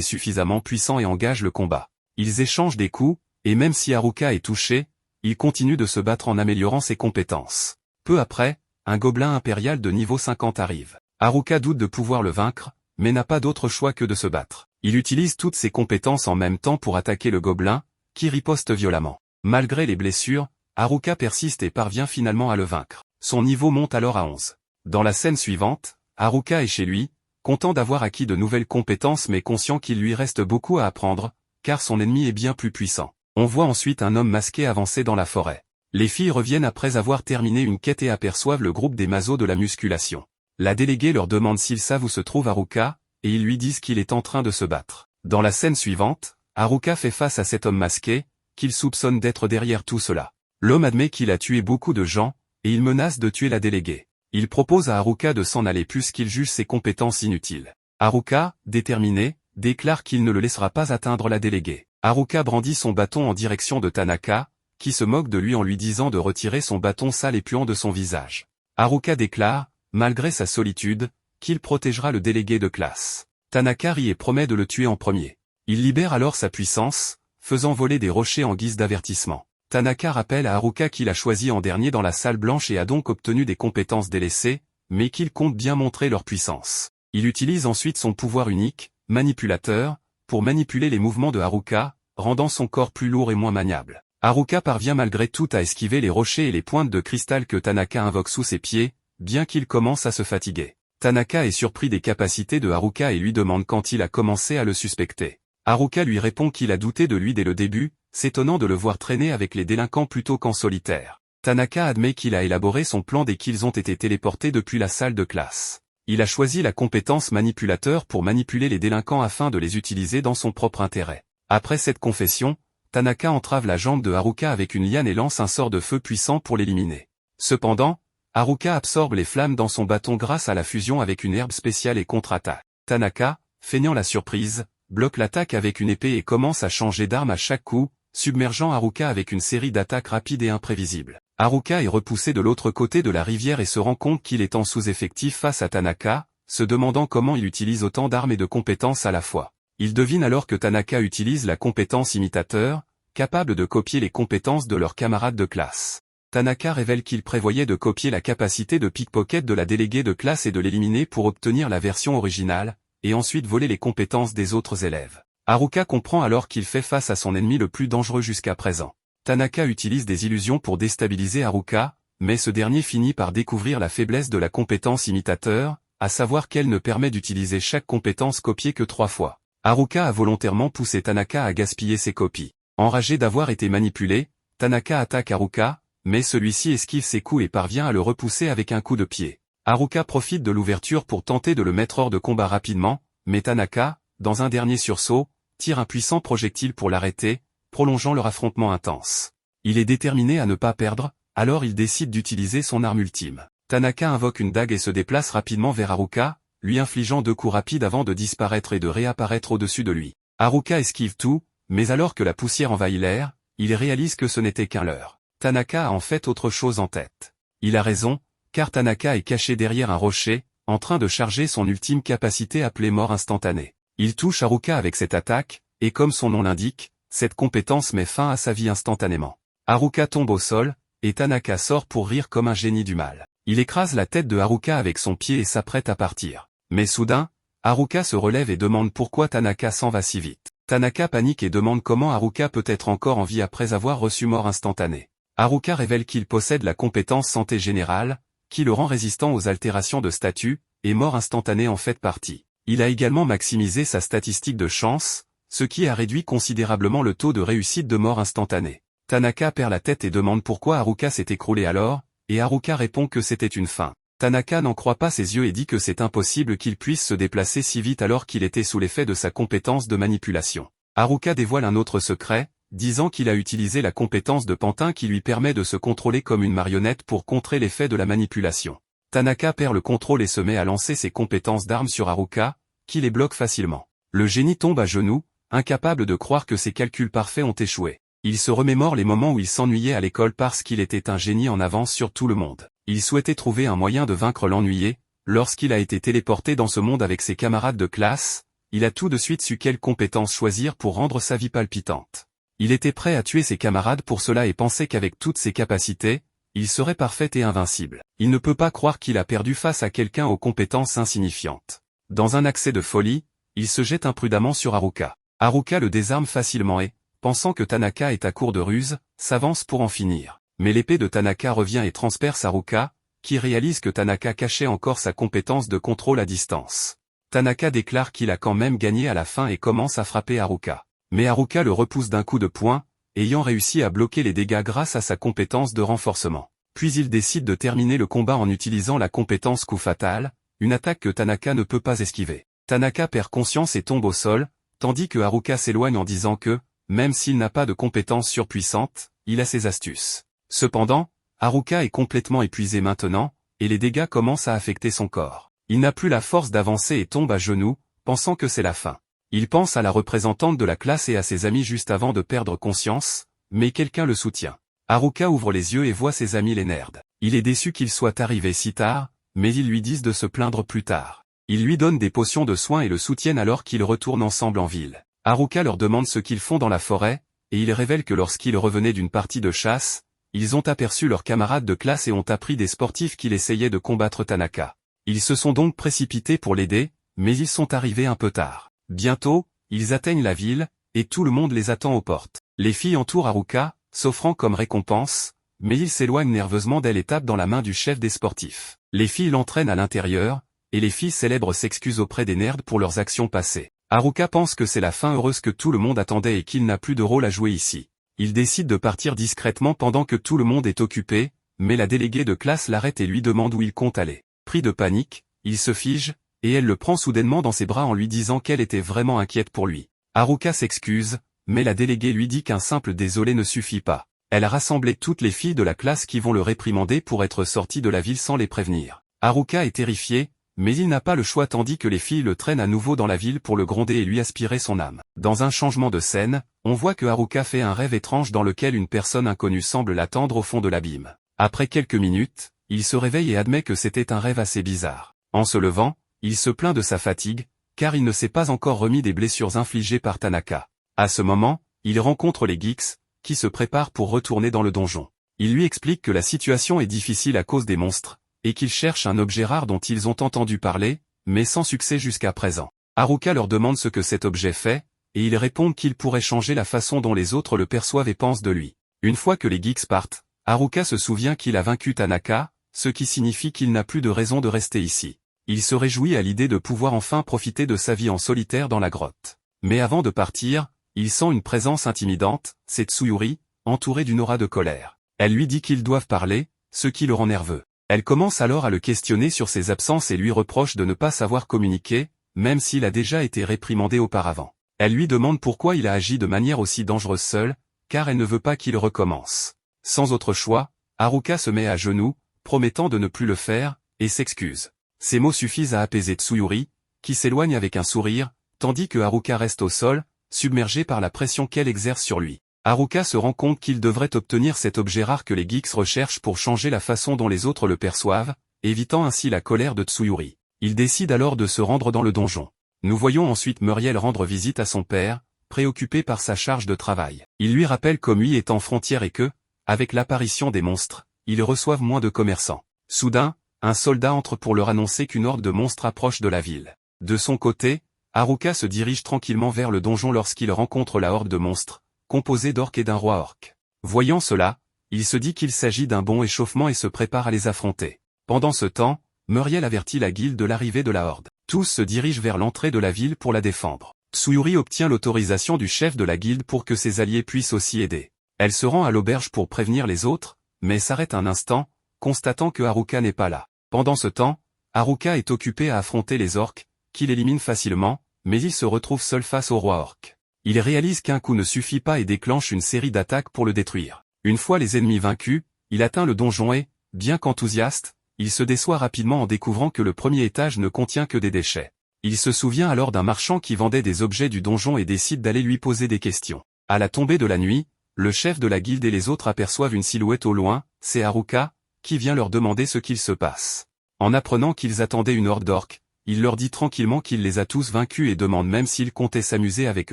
suffisamment puissant et engage le combat. Ils échangent des coups, et même si Haruka est touché, il continue de se battre en améliorant ses compétences. Peu après, un gobelin impérial de niveau 50 arrive. Haruka doute de pouvoir le vaincre, mais n'a pas d'autre choix que de se battre. Il utilise toutes ses compétences en même temps pour attaquer le gobelin, qui riposte violemment. Malgré les blessures, Haruka persiste et parvient finalement à le vaincre. Son niveau monte alors à 11. Dans la scène suivante, Haruka est chez lui, content d'avoir acquis de nouvelles compétences mais conscient qu'il lui reste beaucoup à apprendre, car son ennemi est bien plus puissant. On voit ensuite un homme masqué avancer dans la forêt. Les filles reviennent après avoir terminé une quête et aperçoivent le groupe des mazos de la musculation. La déléguée leur demande s'ils savent où se trouve Haruka, et ils lui disent qu'il est en train de se battre. Dans la scène suivante, Haruka fait face à cet homme masqué, qu'il soupçonne d'être derrière tout cela. L'homme admet qu'il a tué beaucoup de gens, et il menace de tuer la déléguée. Il propose à Haruka de s'en aller puisqu'il juge ses compétences inutiles. Haruka, déterminé, déclare qu'il ne le laissera pas atteindre la déléguée. Haruka brandit son bâton en direction de Tanaka, qui se moque de lui en lui disant de retirer son bâton sale et puant de son visage. Haruka déclare, malgré sa solitude, qu'il protégera le délégué de classe. Tanaka rit et promet de le tuer en premier. Il libère alors sa puissance, faisant voler des rochers en guise d'avertissement. Tanaka rappelle à Haruka qu'il a choisi en dernier dans la salle blanche et a donc obtenu des compétences délaissées, mais qu'il compte bien montrer leur puissance. Il utilise ensuite son pouvoir unique, manipulateur, pour manipuler les mouvements de Haruka, rendant son corps plus lourd et moins maniable. Haruka parvient malgré tout à esquiver les rochers et les pointes de cristal que Tanaka invoque sous ses pieds, bien qu'il commence à se fatiguer. Tanaka est surpris des capacités de Haruka et lui demande quand il a commencé à le suspecter. Haruka lui répond qu'il a douté de lui dès le début, s'étonnant de le voir traîner avec les délinquants plutôt qu'en solitaire. Tanaka admet qu'il a élaboré son plan dès qu'ils ont été téléportés depuis la salle de classe. Il a choisi la compétence manipulateur pour manipuler les délinquants afin de les utiliser dans son propre intérêt. Après cette confession, Tanaka entrave la jambe de Haruka avec une liane et lance un sort de feu puissant pour l'éliminer. Cependant, Haruka absorbe les flammes dans son bâton grâce à la fusion avec une herbe spéciale et contre-attaque. Tanaka, feignant la surprise, bloque l'attaque avec une épée et commence à changer d'arme à chaque coup, submergeant Haruka avec une série d'attaques rapides et imprévisibles. Haruka est repoussé de l'autre côté de la rivière et se rend compte qu'il est en sous-effectif face à Tanaka, se demandant comment il utilise autant d'armes et de compétences à la fois. Il devine alors que Tanaka utilise la compétence imitateur, capable de copier les compétences de leurs camarades de classe. Tanaka révèle qu'il prévoyait de copier la capacité de pickpocket de la déléguée de classe et de l'éliminer pour obtenir la version originale, et ensuite voler les compétences des autres élèves. Haruka comprend alors qu'il fait face à son ennemi le plus dangereux jusqu'à présent. Tanaka utilise des illusions pour déstabiliser Haruka, mais ce dernier finit par découvrir la faiblesse de la compétence imitateur, à savoir qu'elle ne permet d'utiliser chaque compétence copiée que 3 fois. Haruka a volontairement poussé Tanaka à gaspiller ses copies. Enragé d'avoir été manipulé, Tanaka attaque Haruka, mais celui-ci esquive ses coups et parvient à le repousser avec un coup de pied. Haruka profite de l'ouverture pour tenter de le mettre hors de combat rapidement, mais Tanaka, dans un dernier sursaut, tire un puissant projectile pour l'arrêter, prolongeant leur affrontement intense. Il est déterminé à ne pas perdre, alors il décide d'utiliser son arme ultime. Tanaka invoque une dague et se déplace rapidement vers Haruka, lui infligeant 2 coups rapides avant de disparaître et de réapparaître au-dessus de lui. Haruka esquive tout, mais alors que la poussière envahit l'air, il réalise que ce n'était qu'un leurre. Tanaka a en fait autre chose en tête. Il a raison, car Tanaka est caché derrière un rocher, en train de charger son ultime capacité appelée mort instantanée. Il touche Haruka avec cette attaque, et comme son nom l'indique, cette compétence met fin à sa vie instantanément. Haruka tombe au sol, et Tanaka sort pour rire comme un génie du mal. Il écrase la tête de Haruka avec son pied et s'apprête à partir. Mais soudain, Haruka se relève et demande pourquoi Tanaka s'en va si vite. Tanaka panique et demande comment Haruka peut être encore en vie après avoir reçu mort instantanée. Haruka révèle qu'il possède la compétence santé générale, qui le rend résistant aux altérations de statut, et mort instantanée en fait partie. Il a également maximisé sa statistique de chance, ce qui a réduit considérablement le taux de réussite de mort instantanée. Tanaka perd la tête et demande pourquoi Haruka s'est écroulé alors, et Haruka répond que c'était une feinte. Tanaka n'en croit pas ses yeux et dit que c'est impossible qu'il puisse se déplacer si vite alors qu'il était sous l'effet de sa compétence de manipulation. Haruka dévoile un autre secret, disant qu'il a utilisé la compétence de pantin qui lui permet de se contrôler comme une marionnette pour contrer l'effet de la manipulation. Tanaka perd le contrôle et se met à lancer ses compétences d'armes sur Haruka, qui les bloque facilement. Le génie tombe à genoux, incapable de croire que ses calculs parfaits ont échoué. Il se remémore les moments où il s'ennuyait à l'école parce qu'il était un génie en avance sur tout le monde. Il souhaitait trouver un moyen de vaincre l'ennuyé. Lorsqu'il a été téléporté dans ce monde avec ses camarades de classe, il a tout de suite su quelle compétence choisir pour rendre sa vie palpitante. Il était prêt à tuer ses camarades pour cela et pensait qu'avec toutes ses capacités, il serait parfait et invincible. Il ne peut pas croire qu'il a perdu face à quelqu'un aux compétences insignifiantes. Dans un accès de folie, il se jette imprudemment sur Haruka. Haruka le désarme facilement et, pensant que Tanaka est à court de ruse, s'avance pour en finir. Mais l'épée de Tanaka revient et transperce Haruka, qui réalise que Tanaka cachait encore sa compétence de contrôle à distance. Tanaka déclare qu'il a quand même gagné à la fin et commence à frapper Haruka. Mais Haruka le repousse d'un coup de poing, ayant réussi à bloquer les dégâts grâce à sa compétence de renforcement. Puis il décide de terminer le combat en utilisant la compétence coup fatal, une attaque que Tanaka ne peut pas esquiver. Tanaka perd conscience et tombe au sol, tandis que Haruka s'éloigne en disant que, même s'il n'a pas de compétences surpuissantes, il a ses astuces. Cependant, Haruka est complètement épuisé maintenant, et les dégâts commencent à affecter son corps. Il n'a plus la force d'avancer et tombe à genoux, pensant que c'est la fin. Il pense à la représentante de la classe et à ses amis juste avant de perdre conscience, mais quelqu'un le soutient. Haruka ouvre les yeux et voit ses amis les nerds. Il est déçu qu'ils soient arrivés si tard, mais ils lui disent de se plaindre plus tard. Ils lui donnent des potions de soins et le soutiennent alors qu'ils retournent ensemble en ville. Haruka leur demande ce qu'ils font dans la forêt, et il révèle que lorsqu'ils revenaient d'une partie de chasse, ils ont aperçu leurs camarades de classe et ont appris des sportifs qu'il essayait de combattre Tanaka. Ils se sont donc précipités pour l'aider, mais ils sont arrivés un peu tard. Bientôt, ils atteignent la ville, et tout le monde les attend aux portes. Les filles entourent Haruka, s'offrant comme récompense, mais ils s'éloignent nerveusement d'elle et tapent dans la main du chef des sportifs. Les filles l'entraînent à l'intérieur, et les filles célèbres s'excusent auprès des nerds pour leurs actions passées. Haruka pense que c'est la fin heureuse que tout le monde attendait et qu'il n'a plus de rôle à jouer ici. Il décide de partir discrètement pendant que tout le monde est occupé, mais la déléguée de classe l'arrête et lui demande où il compte aller. Pris de panique, il se fige, et elle le prend soudainement dans ses bras en lui disant qu'elle était vraiment inquiète pour lui. Haruka s'excuse, mais la déléguée lui dit qu'un simple désolé ne suffit pas. Elle a rassemblé toutes les filles de la classe qui vont le réprimander pour être sorties de la ville sans les prévenir. Haruka est terrifié, mais il n'a pas le choix tandis que les filles le traînent à nouveau dans la ville pour le gronder et lui aspirer son âme. Dans un changement de scène, on voit que Haruka fait un rêve étrange dans lequel une personne inconnue semble l'attendre au fond de l'abîme. Après quelques minutes, il se réveille et admet que c'était un rêve assez bizarre. En se levant, il se plaint de sa fatigue, car il ne s'est pas encore remis des blessures infligées par Tanaka. À ce moment, il rencontre les Geeks, qui se préparent pour retourner dans le donjon. Il lui explique que la situation est difficile à cause des monstres, et qu'ils cherchent un objet rare dont ils ont entendu parler, mais sans succès jusqu'à présent. Haruka leur demande ce que cet objet fait, et ils répondent qu'il pourrait changer la façon dont les autres le perçoivent et pensent de lui. Une fois que les Geeks partent, Haruka se souvient qu'il a vaincu Tanaka, ce qui signifie qu'il n'a plus de raison de rester ici. Il se réjouit à l'idée de pouvoir enfin profiter de sa vie en solitaire dans la grotte. Mais avant de partir, il sent une présence intimidante, c'est Tsuyuri, entourée d'une aura de colère. Elle lui dit qu'ils doivent parler, ce qui le rend nerveux. Elle commence alors à le questionner sur ses absences et lui reproche de ne pas savoir communiquer, même s'il a déjà été réprimandé auparavant. Elle lui demande pourquoi il a agi de manière aussi dangereuse seul, car elle ne veut pas qu'il recommence. Sans autre choix, Haruka se met à genoux, promettant de ne plus le faire, et s'excuse. Ces mots suffisent à apaiser Tsuyuri, qui s'éloigne avec un sourire, tandis que Haruka reste au sol, submergé par la pression qu'elle exerce sur lui. Haruka se rend compte qu'il devrait obtenir cet objet rare que les geeks recherchent pour changer la façon dont les autres le perçoivent, évitant ainsi la colère de Tsuyuri. Il décide alors de se rendre dans le donjon. Nous voyons ensuite Muriel rendre visite à son père, préoccupé par sa charge de travail. Il lui rappelle comme lui est en frontière et que, avec l'apparition des monstres, ils reçoivent moins de commerçants. Soudain, un soldat entre pour leur annoncer qu'une horde de monstres approche de la ville. De son côté, Haruka se dirige tranquillement vers le donjon lorsqu'il rencontre la horde de monstres, composée d'orques et d'un roi orc. Voyant cela, il se dit qu'il s'agit d'un bon échauffement et se prépare à les affronter. Pendant ce temps, Muriel avertit la guilde de l'arrivée de la horde. Tous se dirigent vers l'entrée de la ville pour la défendre. Tsuyuri obtient l'autorisation du chef de la guilde pour que ses alliés puissent aussi aider. Elle se rend à l'auberge pour prévenir les autres, mais s'arrête un instant, constatant que Haruka n'est pas là. Pendant ce temps, Haruka est occupé à affronter les orques, qu'il élimine facilement, mais il se retrouve seul face au roi orc. Il réalise qu'un coup ne suffit pas et déclenche une série d'attaques pour le détruire. Une fois les ennemis vaincus, il atteint le donjon et, bien qu'enthousiaste, il se déçoit rapidement en découvrant que le premier étage ne contient que des déchets. Il se souvient alors d'un marchand qui vendait des objets du donjon et décide d'aller lui poser des questions. À la tombée de la nuit, le chef de la guilde et les autres aperçoivent une silhouette au loin, c'est Haruka, qui vient leur demander ce qu'il se passe. En apprenant qu'ils attendaient une horde d'orques, il leur dit tranquillement qu'il les a tous vaincus et demande même s'il comptait s'amuser avec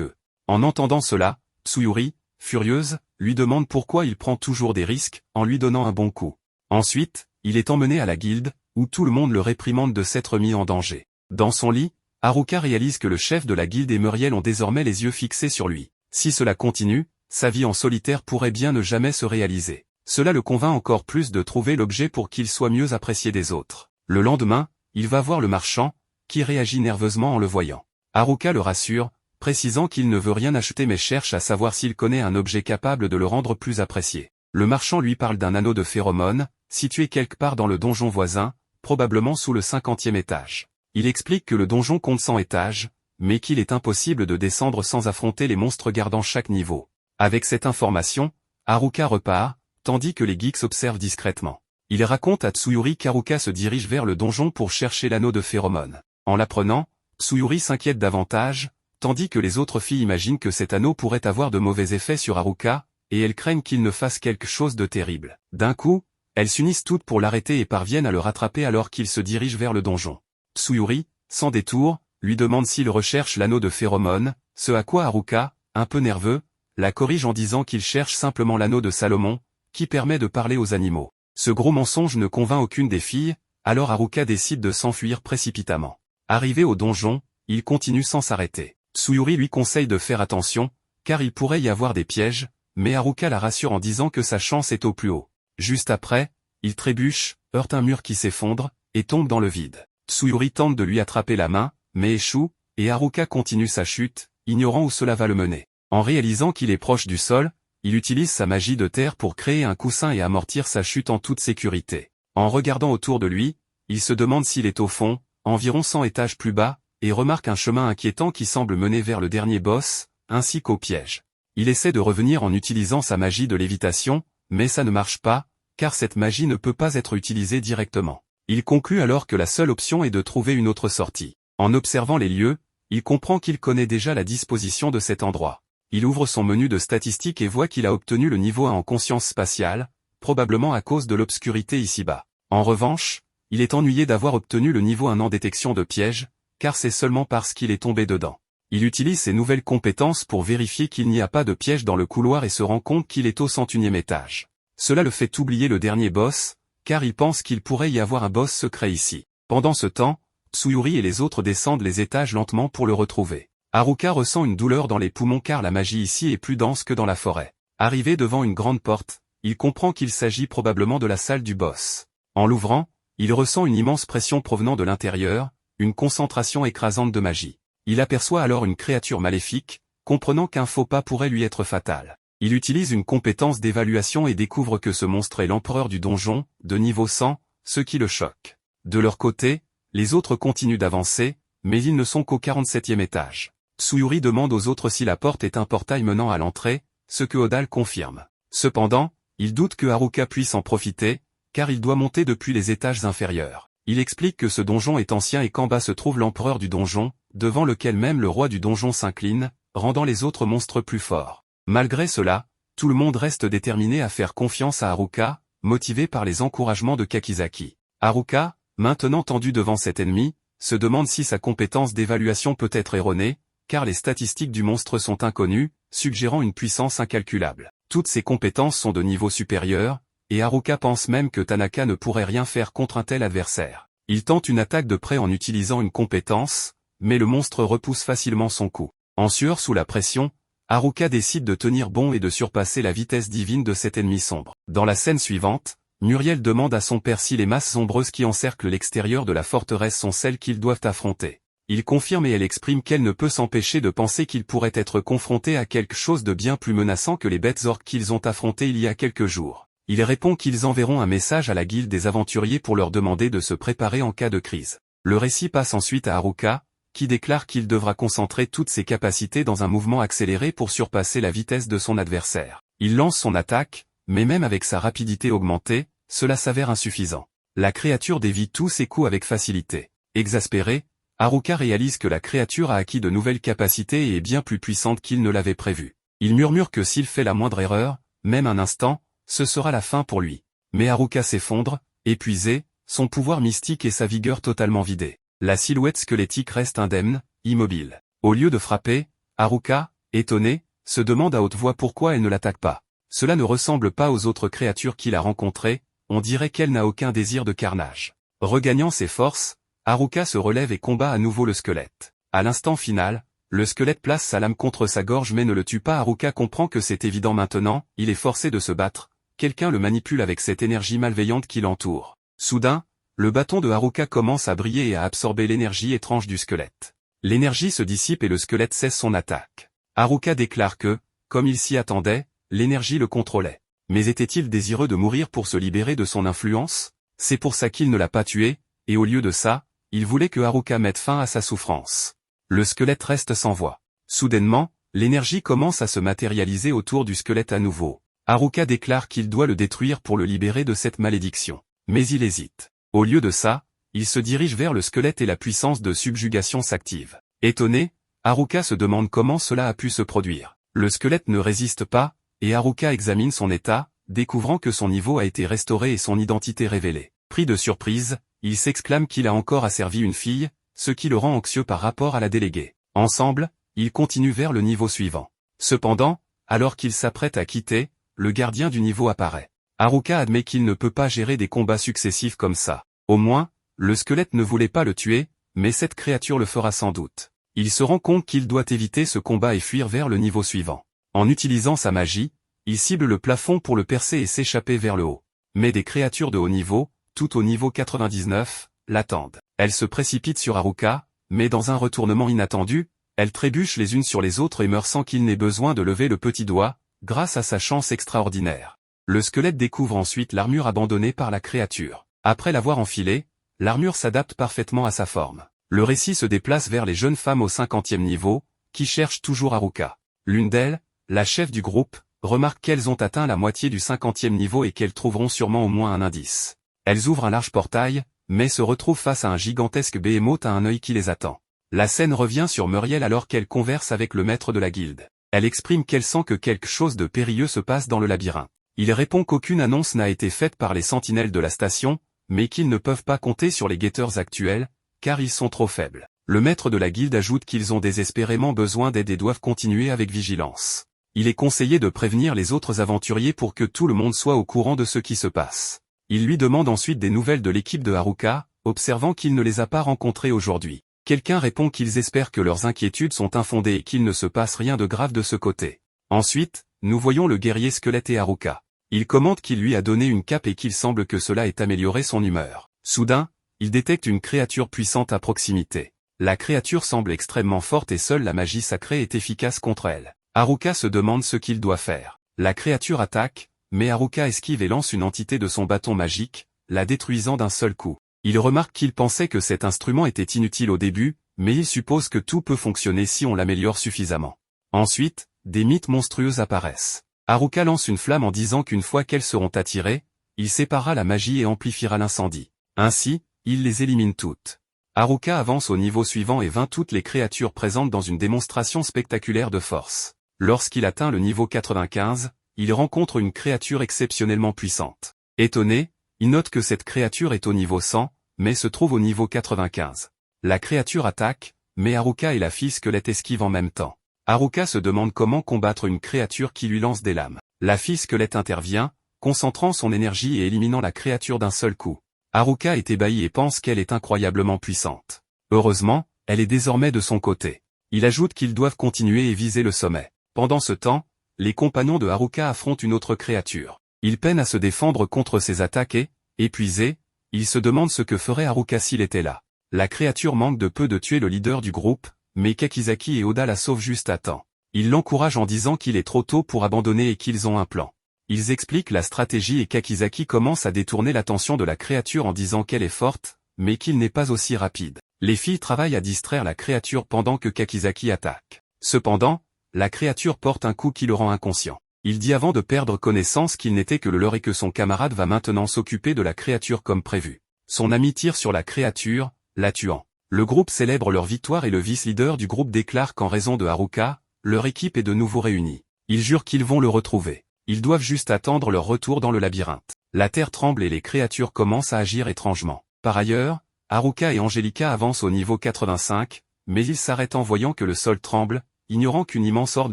eux. En entendant cela, Tsuyuri, furieuse, lui demande pourquoi il prend toujours des risques, en lui donnant un bon coup. Ensuite, il est emmené à la guilde, où tout le monde le réprimande de s'être mis en danger. Dans son lit, Haruka réalise que le chef de la guilde et Muriel ont désormais les yeux fixés sur lui. Si cela continue, sa vie en solitaire pourrait bien ne jamais se réaliser. Cela le convainc encore plus de trouver l'objet pour qu'il soit mieux apprécié des autres. Le lendemain, il va voir le marchand, qui réagit nerveusement en le voyant. Haruka le rassure, précisant qu'il ne veut rien acheter mais cherche à savoir s'il connaît un objet capable de le rendre plus apprécié. Le marchand lui parle d'un anneau de phéromones, situé quelque part dans le donjon voisin, probablement sous le 50e étage. Il explique que le donjon compte 100 étages, mais qu'il est impossible de descendre sans affronter les monstres gardant chaque niveau. Avec cette information, Haruka repart, tandis que les geeks observent discrètement. Il raconte à Tsuyuri qu'Haruka se dirige vers le donjon pour chercher l'anneau de phéromones. En l'apprenant, Tsuyuri s'inquiète davantage, tandis que les autres filles imaginent que cet anneau pourrait avoir de mauvais effets sur Haruka, et elles craignent qu'il ne fasse quelque chose de terrible. D'un coup, elles s'unissent toutes pour l'arrêter et parviennent à le rattraper alors qu'il se dirige vers le donjon. Tsuyuri, sans détour, lui demande s'il recherche l'anneau de phéromones, ce à quoi Haruka, un peu nerveux, la corrige en disant qu'il cherche simplement l'anneau de Salomon, qui permet de parler aux animaux. Ce gros mensonge ne convainc aucune des filles, alors Haruka décide de s'enfuir précipitamment. Arrivé au donjon, il continue sans s'arrêter. Tsuyuri lui conseille de faire attention, car il pourrait y avoir des pièges, mais Haruka la rassure en disant que sa chance est au plus haut. Juste après, il trébuche, heurte un mur qui s'effondre, et tombe dans le vide. Tsuyuri tente de lui attraper la main, mais échoue, et Haruka continue sa chute, ignorant où cela va le mener. En réalisant qu'il est proche du sol, il utilise sa magie de terre pour créer un coussin et amortir sa chute en toute sécurité. En regardant autour de lui, il se demande s'il est au fond, environ 100 étages plus bas, et remarque un chemin inquiétant qui semble mener vers le dernier boss, ainsi qu'au piège. Il essaie de revenir en utilisant sa magie de lévitation, mais ça ne marche pas, car cette magie ne peut pas être utilisée directement. Il conclut alors que la seule option est de trouver une autre sortie. En observant les lieux, il comprend qu'il connaît déjà la disposition de cet endroit. Il ouvre son menu de statistiques et voit qu'il a obtenu le niveau 1 en conscience spatiale, probablement à cause de l'obscurité ici-bas. En revanche, il est ennuyé d'avoir obtenu le niveau 1 en détection de pièges, car c'est seulement parce qu'il est tombé dedans. Il utilise ses nouvelles compétences pour vérifier qu'il n'y a pas de piège dans le couloir et se rend compte qu'il est au 101e étage. Cela le fait oublier le dernier boss, car il pense qu'il pourrait y avoir un boss secret ici. Pendant ce temps, Tsuyuri et les autres descendent les étages lentement pour le retrouver. Haruka ressent une douleur dans les poumons car la magie ici est plus dense que dans la forêt. Arrivé devant une grande porte, il comprend qu'il s'agit probablement de la salle du boss. En l'ouvrant, il ressent une immense pression provenant de l'intérieur, une concentration écrasante de magie. Il aperçoit alors une créature maléfique, comprenant qu'un faux pas pourrait lui être fatal. Il utilise une compétence d'évaluation et découvre que ce monstre est l'empereur du donjon, de niveau 100, ce qui le choque. De leur côté, les autres continuent d'avancer, mais ils ne sont qu'au 47e étage. Tsuyuri demande aux autres si la porte est un portail menant à l'entrée, ce que Odal confirme. Cependant, il doute que Haruka puisse en profiter, car il doit monter depuis les étages inférieurs. Il explique que ce donjon est ancien et qu'en bas se trouve l'empereur du donjon, devant lequel même le roi du donjon s'incline, rendant les autres monstres plus forts. Malgré cela, tout le monde reste déterminé à faire confiance à Haruka, motivé par les encouragements de Kakizaki. Haruka, maintenant tendu devant cet ennemi, se demande si sa compétence d'évaluation peut être erronée, car les statistiques du monstre sont inconnues, suggérant une puissance incalculable. Toutes ses compétences sont de niveau supérieur, et Haruka pense même que Tanaka ne pourrait rien faire contre un tel adversaire. Il tente une attaque de près en utilisant une compétence, mais le monstre repousse facilement son coup. En sueur sous la pression, Haruka décide de tenir bon et de surpasser la vitesse divine de cet ennemi sombre. Dans la scène suivante, Muriel demande à son père si les masses ombreuses qui encerclent l'extérieur de la forteresse sont celles qu'ils doivent affronter. Il confirme et elle exprime qu'elle ne peut s'empêcher de penser qu'il pourrait être confronté à quelque chose de bien plus menaçant que les bêtes orques qu'ils ont affrontées il y a quelques jours. Il répond qu'ils enverront un message à la guilde des aventuriers pour leur demander de se préparer en cas de crise. Le récit passe ensuite à Haruka, qui déclare qu'il devra concentrer toutes ses capacités dans un mouvement accéléré pour surpasser la vitesse de son adversaire. Il lance son attaque, mais même avec sa rapidité augmentée, cela s'avère insuffisant. La créature dévie tous ses coups avec facilité. Exaspéré, Haruka réalise que la créature a acquis de nouvelles capacités et est bien plus puissante qu'il ne l'avait prévu. Il murmure que s'il fait la moindre erreur, même un instant, ce sera la fin pour lui. Mais Haruka s'effondre, épuisé, son pouvoir mystique et sa vigueur totalement vidés. La silhouette squelettique reste indemne, immobile. Au lieu de frapper, Haruka, étonnée, se demande à haute voix pourquoi elle ne l'attaque pas. Cela ne ressemble pas aux autres créatures qu'il a rencontrées, on dirait qu'elle n'a aucun désir de carnage. Regagnant ses forces, Haruka se relève et combat à nouveau le squelette. À l'instant final, le squelette place sa lame contre sa gorge mais ne le tue pas. Haruka comprend que c'est évident maintenant, il est forcé de se battre, quelqu'un le manipule avec cette énergie malveillante qui l'entoure. Soudain, le bâton de Haruka commence à briller et à absorber l'énergie étrange du squelette. L'énergie se dissipe et le squelette cesse son attaque. Haruka déclare que, comme il s'y attendait, l'énergie le contrôlait. Mais était-il désireux de mourir pour se libérer de son influence? C'est pour ça qu'il ne l'a pas tué, et au lieu de ça, il voulait que Haruka mette fin à sa souffrance. Le squelette reste sans voix. Soudainement, l'énergie commence à se matérialiser autour du squelette à nouveau. Haruka déclare qu'il doit le détruire pour le libérer de cette malédiction. Mais il hésite. Au lieu de ça, il se dirige vers le squelette et la puissance de subjugation s'active. Étonné, Haruka se demande comment cela a pu se produire. Le squelette ne résiste pas, et Haruka examine son état, découvrant que son niveau a été restauré et son identité révélée. Pris de surprise, il s'exclame qu'il a encore asservi une fille, ce qui le rend anxieux par rapport à la déléguée. Ensemble, ils continuent vers le niveau suivant. Cependant, alors qu'il s'apprête à quitter, le gardien du niveau apparaît. Haruka admet qu'il ne peut pas gérer des combats successifs comme ça. Au moins, le squelette ne voulait pas le tuer, mais cette créature le fera sans doute. Il se rend compte qu'il doit éviter ce combat et fuir vers le niveau suivant. En utilisant sa magie, il cible le plafond pour le percer et s'échapper vers le haut. Mais des créatures de haut niveau, tout au niveau 99, l'attendent. Elles se précipitent sur Haruka, mais dans un retournement inattendu, elles trébuchent les unes sur les autres et meurent sans qu'il n'ait besoin de lever le petit doigt, grâce à sa chance extraordinaire. Le squelette découvre ensuite l'armure abandonnée par la créature. Après l'avoir enfilée, l'armure s'adapte parfaitement à sa forme. Le récit se déplace vers les jeunes femmes au 50e niveau, qui cherchent toujours Haruka. L'une d'elles, la chef du groupe, remarque qu'elles ont atteint la moitié du 50e niveau et qu'elles trouveront sûrement au moins un indice. Elles ouvrent un large portail, mais se retrouvent face à un gigantesque behemoth à un œil qui les attend. La scène revient sur Muriel alors qu'elle converse avec le maître de la guilde. Elle exprime qu'elle sent que quelque chose de périlleux se passe dans le labyrinthe. Il répond qu'aucune annonce n'a été faite par les sentinelles de la station, mais qu'ils ne peuvent pas compter sur les guetteurs actuels, car ils sont trop faibles. Le maître de la guilde ajoute qu'ils ont désespérément besoin d'aide et doivent continuer avec vigilance. Il est conseillé de prévenir les autres aventuriers pour que tout le monde soit au courant de ce qui se passe. Il lui demande ensuite des nouvelles de l'équipe de Haruka, observant qu'il ne les a pas rencontrés aujourd'hui. Quelqu'un répond qu'ils espèrent que leurs inquiétudes sont infondées et qu'il ne se passe rien de grave de ce côté. Ensuite, nous voyons le guerrier squelette et Haruka. Il commente qu'il lui a donné une cape et qu'il semble que cela ait amélioré son humeur. Soudain, il détecte une créature puissante à proximité. La créature semble extrêmement forte et seule la magie sacrée est efficace contre elle. Haruka se demande ce qu'il doit faire. La créature attaque, mais Haruka esquive et lance une entité de son bâton magique, la détruisant d'un seul coup. Il remarque qu'il pensait que cet instrument était inutile au début, mais il suppose que tout peut fonctionner si on l'améliore suffisamment. Ensuite, des mythes monstrueux apparaissent. Haruka lance une flamme en disant qu'une fois qu'elles seront attirées, il séparera la magie et amplifiera l'incendie. Ainsi, il les élimine toutes. Haruka avance au niveau suivant et vainc toutes les créatures présentes dans une démonstration spectaculaire de force. Lorsqu'il atteint le niveau 95, il rencontre une créature exceptionnellement puissante. Étonné, il note que cette créature est au niveau 100, mais se trouve au niveau 95. La créature attaque, mais Haruka et la fille squelette esquivent en même temps. Haruka se demande comment combattre une créature qui lui lance des lames. La fille squelette intervient, concentrant son énergie et éliminant la créature d'un seul coup. Haruka est ébahi et pense qu'elle est incroyablement puissante. Heureusement, elle est désormais de son côté. Il ajoute qu'ils doivent continuer et viser le sommet. Pendant ce temps, les compagnons de Haruka affrontent une autre créature. Ils peinent à se défendre contre ces attaques et, épuisés, ils se demandent ce que ferait Haruka s'il était là. La créature manque de peu de tuer le leader du groupe, mais Kakizaki et Oda la sauvent juste à temps. Ils l'encouragent en disant qu'il est trop tôt pour abandonner et qu'ils ont un plan. Ils expliquent la stratégie et Kakizaki commence à détourner l'attention de la créature en disant qu'elle est forte, mais qu'il n'est pas aussi rapide. Les filles travaillent à distraire la créature pendant que Kakizaki attaque. Cependant, la créature porte un coup qui le rend inconscient. Il dit avant de perdre connaissance qu'il n'était que le leurre et que son camarade va maintenant s'occuper de la créature comme prévu. Son ami tire sur la créature, la tuant. Le groupe célèbre leur victoire et le vice-leader du groupe déclare qu'en raison de Haruka, leur équipe est de nouveau réunie. Ils jurent qu'ils vont le retrouver. Ils doivent juste attendre leur retour dans le labyrinthe. La terre tremble et les créatures commencent à agir étrangement. Par ailleurs, Haruka et Angelica avancent au niveau 85, mais ils s'arrêtent en voyant que le sol tremble, ignorant qu'une immense horde